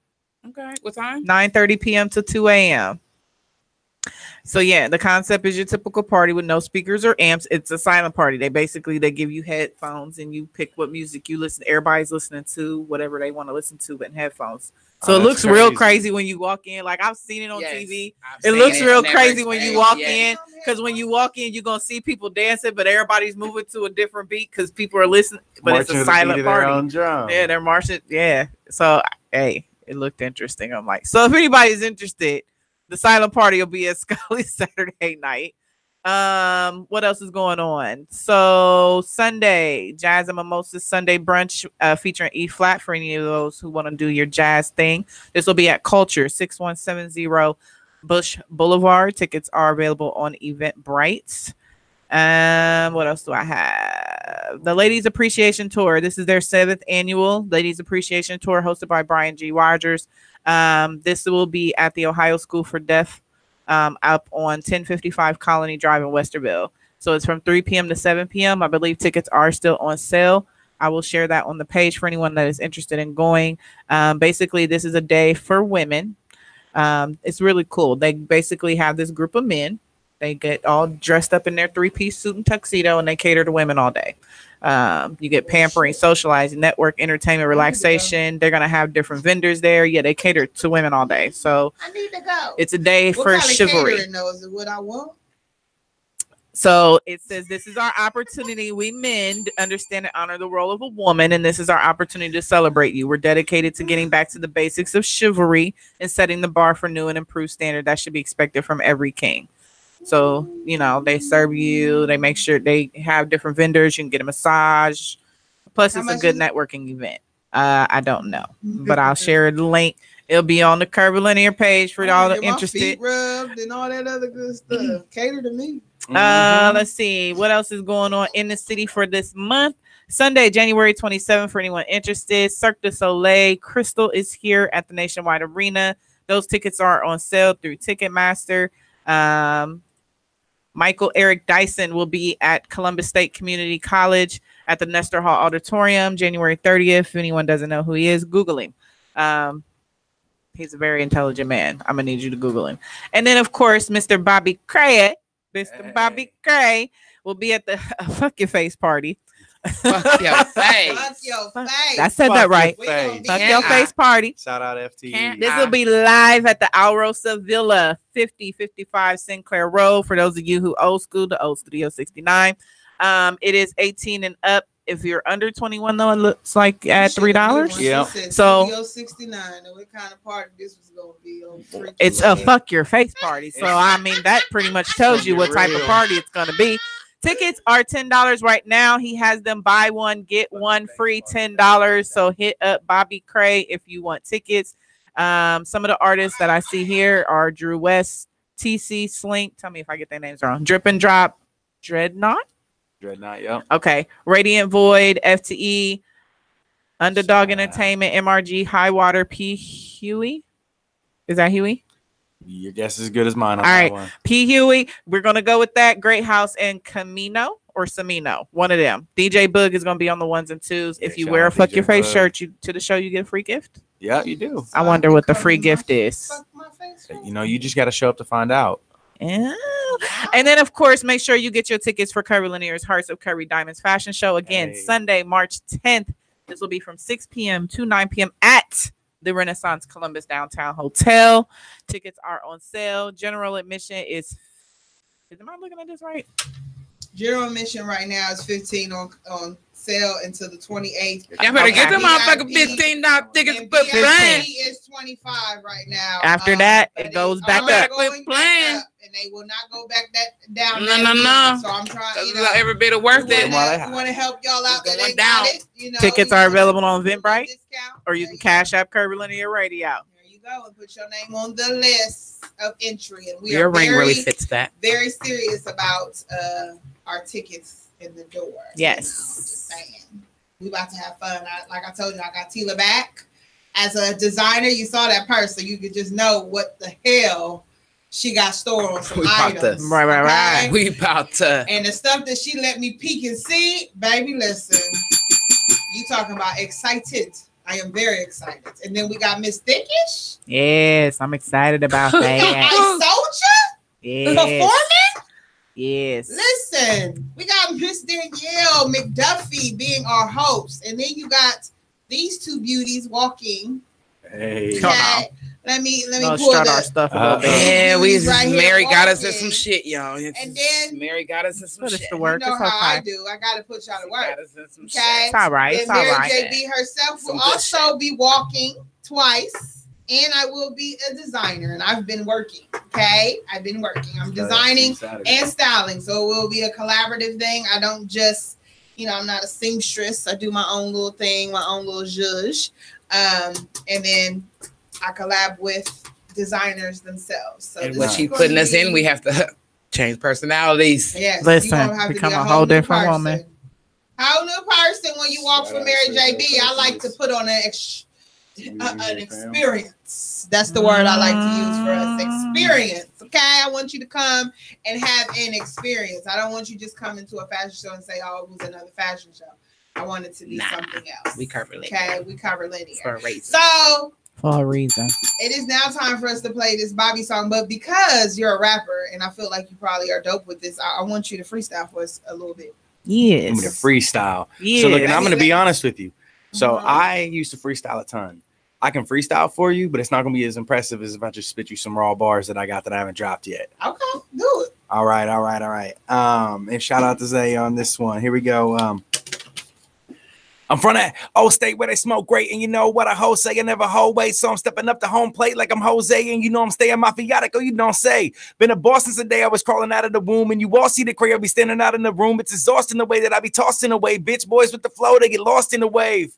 Okay. What time? 9:30 p.m. to 2 a.m. So yeah, the concept is your typical party with no speakers or amps. It's a silent party. They give you headphones and you pick what music you listen. Everybody's listening to whatever they want to listen to in headphones. So it looks real crazy when you walk in. Like I've seen it on TV. It looks real crazy when you walk in, because when you walk in, you're gonna see people dancing, but everybody's moving to a different beat because people are listening. But it's a silent party. Yeah, they're marching. Yeah. So hey, it looked interesting. I'm like, so if anybody's interested, the silent party will be at Scully's Saturday night. What else is going on? So Sunday, Jazz and Mimosas Sunday brunch featuring E Flat for any of those who want to do your jazz thing. This will be at Culture 6170 Bush Boulevard. Tickets are available on Eventbrite. What else do I have? The Ladies Appreciation Tour. This is their 7th annual Ladies Appreciation Tour hosted by Brian G. Rogers. This will be at the Ohio School for Deaf, up on 1055 Colony Drive in Westerville. So it's from 3 p.m. to 7 p.m. I believe tickets are still on sale. I will share that on the page for anyone that is interested in going. Basically, this is a day for women. It's really cool. They basically have this group of men. They get all dressed up in their 3-piece suit and tuxedo, and they cater to women all day. You get pampering, socializing, network, entertainment, relaxation. They're going to have different vendors there. Yeah, they cater to women all day. So I need to go. It's a day for chivalry. Is it what I want? So it says, this is our opportunity. We men understand and honor the role of a woman, and this is our opportunity to celebrate you. We're dedicated to getting back to the basics of chivalry and setting the bar for new and improved standard that should be expected from every king. So, you know, they serve you. They make sure they have different vendors. You can get a massage. Plus, it's a good networking event. I don't know, but I'll share the link. It'll be on the Curvilinear page for all the interested. Feet rubbed and all that other good stuff. Cater to me. Let's see what else is going on in the city for this month. Sunday, January 27th, for anyone interested, Cirque du Soleil Crystal is here at the Nationwide Arena. Those tickets are on sale through Ticketmaster. Michael Eric Dyson will be at Columbus State Community College at the Nestor Hall Auditorium, January 30th. If anyone doesn't know who he is, Google him. He's a very intelligent man. I'm going to need you to Google him. And then, of course, Mr. Bobby Krea, Bobby Krea will be at the Fuck Your Face party. Fuck your face. Fuck your face. I said that right. Fuck your face party. Shout out FT. This will be live at the Alrosa Villa, 5055 Sinclair Road. For those of you who old school, the old Studio 69. It is 18 and up. If you're under 21, though, it looks like at $3. Yeah. So Studio 69. What kind of party this was going to be? It's a fuck your face party. So I mean, that pretty much tells you what type of party it's going to be. Tickets are $10 right now. He has them buy one, get one free, $10. So hit up Bobby Krea if you want tickets. Some of the artists that I see here are Drew West, TC Slink. Tell me if I get their names wrong. Drip and Drop, Dreadnought. Yeah. Okay. Radiant Void, FTE, Underdog Entertainment, MRG, Highwater, P. Huey. Is that Huey? Your guess is as good as mine. All right. One. P. Huey. We're going to go with that. Great House and Camino or Samino. One of them. DJ Boog is going to be on the 1s and 2s. If you wear a Fuck Your Face shirt to the show, you get a free gift. Yeah, you do. I wonder what the free gift is. You know, you just got to show up to find out. Yeah. And then, of course, make sure you get your tickets for Curvilinear's Hearts of Curry Diamonds fashion show. Again, Sunday, March 10th. This will be from 6 p.m. to 9 p.m. at the Renaissance Columbus Downtown Hotel. Tickets are on sale. General admission is am I looking at this right? General admission right now is $15 on sale until the 28th. Y'all better get them motherfucking $15 tickets. But VIP is $25 right now. After that, it goes back up. Playing. And they will not go back down. No. So I'm trying. You know, every bit of worth it. We want to help y'all out. That they got it. You know, tickets are available on Eventbrite, or you can cash app Curvilinear Radio. There you go, and put your name on the list of entry. And your ring really fits that. Very serious about our tickets in the door. Yes. Just saying, we about to have fun. Like I told you, I got Tila back as a designer. You saw that purse, so you could just know what the hell she got stored on some items. Right. We about to. And the stuff that she let me peek and see, baby, listen. You talking about excited. I am very excited. And then we got Miss Thickish. Yes, I'm excited about that. Ice Soldier? Yes. Performing? Yes. Listen, we got Miss Danielle McDuffie being our host. And then you got these two beauties walking Hey. Okay. Let me pull start our stuff a little bit. Yeah, right Mary got us in walking. some shit, y'all. And then Mary got us in some shit. To work. You know it's how okay. I do. I got to put y'all to work. Got us in some shit. Okay. It's all right. It's And all Mary right. JB herself Some will good also be walking twice, and I will be a designer, and I've been working. Okay, I've been working. I'm designing and styling, so it will be a collaborative thing. I don't just, I'm not a seamstress. I do my own little thing, my own little zhuzh, and then I collab with designers themselves. So and what she putting us in, we have to change personalities. Yes, listen, have become to be a whole different person. woman. Whole new person when you walk for Mary JB. I like to put on an experience. That's the word I like to use for us. Experience. Okay, I want you to come and have an experience. I don't want you just come into a fashion show and say, "Oh, it was another fashion show." I want it to be something else. We cover linear. Okay, we cover linear. For a reason. So for a reason. It is now time for us to play this Bobby song, but because you're a rapper and I feel like you probably are dope with this, I want you to freestyle for us a little bit. Yes. I'm gonna freestyle. Yeah. So look, and I'm gonna be honest with you. So I used to freestyle a ton. I can freestyle for you, but it's not gonna be as impressive as if I just spit you some raw bars that I got that I haven't dropped yet. Okay, do it. All right. And shout out to Zay on this one. Here we go. I'm from that old state where they smoke great, and you know what a hoe say, I never hold weight, so I'm stepping up the home plate like I'm Jose, and you know I'm staying mafiotic, oh you don't say. Been a boss since the day I was crawling out of the womb, and you all see the Krea be standing out in the room. It's exhausting the way that I be tossing away, bitch boys with the flow, they get lost in the wave.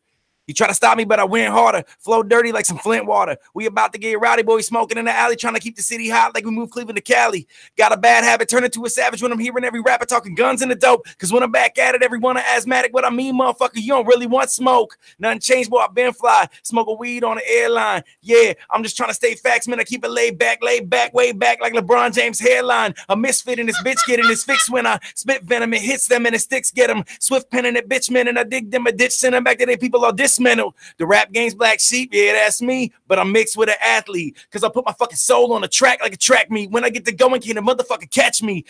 You try to stop me, but I went harder. Flow dirty like some Flint water. We about to get rowdy, boy, smoking in the alley, trying to keep the city hot like we moved Cleveland to Cali. Got a bad habit, turn into a savage when I'm hearing every rapper talking guns and the dope. Cause when I'm back at it, everyone are asthmatic. What I mean, motherfucker, you don't really want smoke. Nothing changed, boy, I've been fly. Smoking weed on the airline. Yeah, I'm just trying to stay facts, man. I keep it laid back, way back like LeBron James' hairline. A misfit in this bitch getting his fix when I spit venom. It hits them and the sticks get them. Swift penning it, bitch, man, and I dig them a ditch, send them back to their people all dismantled. The rap game's black sheep, yeah, that's me, but I'm mixed with an athlete, cause I put my fucking soul on the track like a track meet. When I get to going, can a motherfucker catch me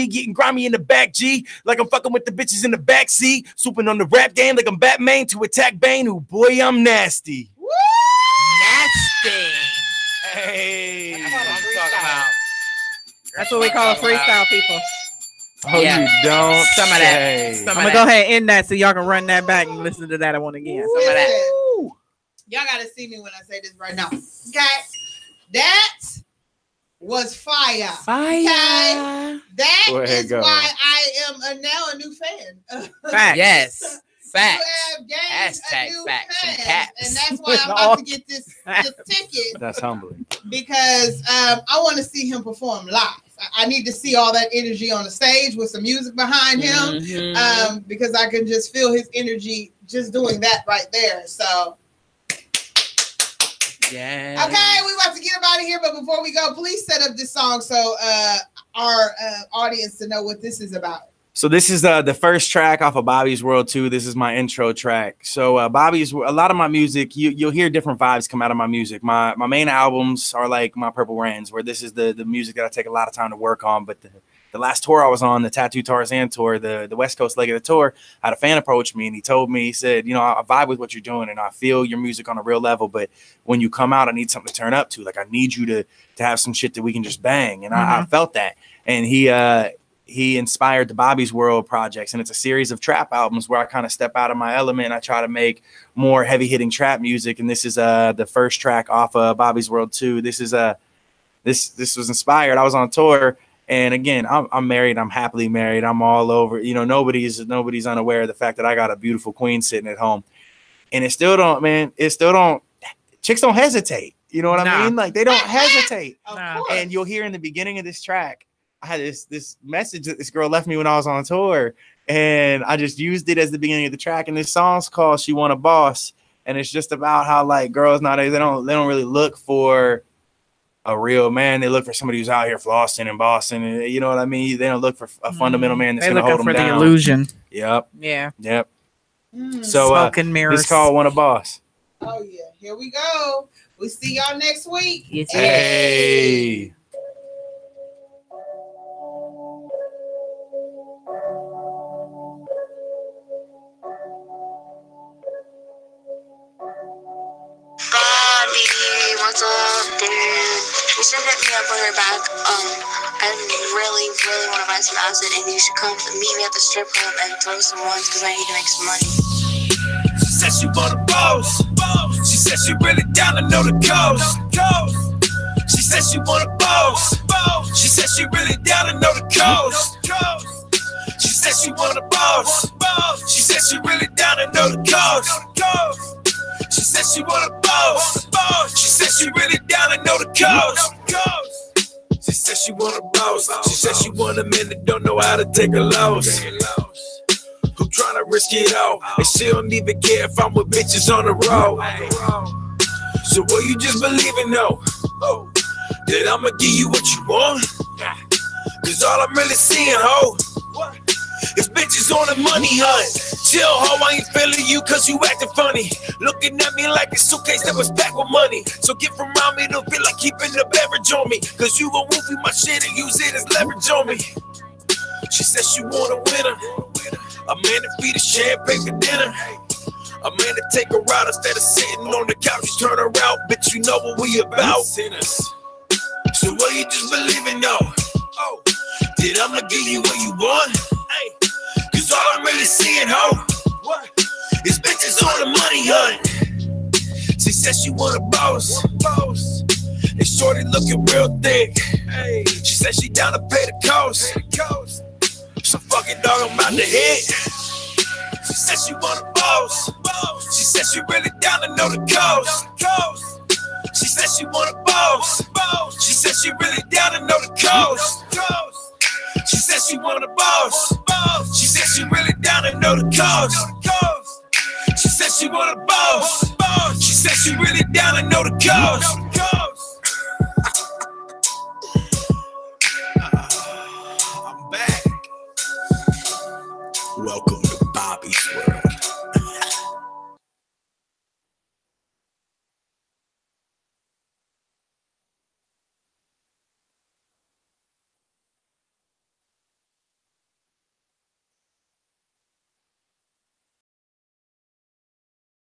getting grimy in the back, G, like I'm fucking with the bitches in the back seat, swooping on the rap game like I'm Batman to attack Bane, who boy, I'm nasty. Woo! Nasty. Hey, That's what I'm talking about. That's what we call freestyle, people. Oh, yeah. You don't some of that. I'm gonna go ahead and end that so y'all can run that back and listen to that one again. Some of that. Y'all gotta see me when I say this right now. Okay, that was fire. Fire. Okay? That is go. why I am now a new fan. Facts. Yes. Facts. You have Hashtag a new facts fan, and caps. and that's why I'm about to get this ticket. That's humbling. Because I want to see him perform live. I need to see all that energy on the stage with some music behind him, because I can just feel his energy just doing that right there. So, yeah. Okay, we about to get him out of here, but before we go, please set up this song so our audience to know what this is about. So this is the first track off of Bobby's World 2. This is my intro track. So Bobby's, a lot of my music, you'll hear different vibes come out of my music. My main albums are like my Purple Rains, where this is the music that I take a lot of time to work on. But the last tour I was on, the Tattoo Tarzan tour, the West Coast leg of the tour, I had a fan approach me and he told me, he said, you know, I vibe with what you're doing and I feel your music on a real level, but when you come out, I need something to turn up to. Like I need you to have some shit that we can just bang. And I felt that. And he inspired the Bobby's World projects, and it's a series of trap albums where I kind of step out of my element and I try to make more heavy hitting trap music. And this is the first track off of Bobby's World 2. This is this was inspired. I was on tour, and again, I'm married. I'm happily married. I'm all over. You know, nobody's unaware of the fact that I got a beautiful queen sitting at home, and it still don't, man. It still don't. Chicks don't hesitate. You know what I mean? Like they don't hesitate. And you'll hear in the beginning of this track, I had this message that this girl left me when I was on tour, and I just used it as the beginning of the track. And this song's called "She Want a Boss," and it's just about how like girls nowadays they don't really look for a real man. They look for somebody who's out here flossing and bossing, and you know what I mean. They don't look for a fundamental man that's going to hold them down. They look for the illusion. Yep. Yeah. Yep. So smoking mirrors. This called "Want a Boss." Oh yeah, here we go. We see y'all next week. Yes. Hey. Bobby, should hit me up when we're back. I really want to buy some acid, and you should come meet me at the strip club and throw some ones because I need to make some money. She said she want a boss. She said she really down to know the coast. She said she want a boss. She said she really down to know the coast. She said she want a boss. She said she really down to know the coast. She said she want a boss. She said she really down to know the coast. She said she want a boss. She said she want a man that don't know how to take a loss. Who tryna risk it all, and she don't even care if I'm with bitches on the road. So will you just believe it, no? That I'ma give you what you want? Cause all I'm really seeing, ho, is bitches on the money hunt. Chill, ho, I ain't feeling you cause you acting funny. Looking at me like a suitcase that was packed with money. So get from around me, don't feel like keeping the beverage on me. Cause you gon' move my shit and use it as leverage on me. She said she want a winner. A man to feed her champagne for dinner. A man to take her out instead of sitting on the couch. You turn her out, bitch, you know what we about. Sinners. So will you just believe it, no? Did I'ma give you what you want? Cause all I'm really seeing, ho, is bitches on the money hunt. She said she want a boss. And shorty looking real thick. She said she down to pay the cost. So fuck it, dog, I'm about to hit. She said she want a boss. She said she really down to know the coast. She said she want a boss. She said she really down to know the coast. She said she want a boss. She said she really down to know the coast. She said she want a boss. She said she really down to know the coast. I'm back. Welcome to Bobby's World.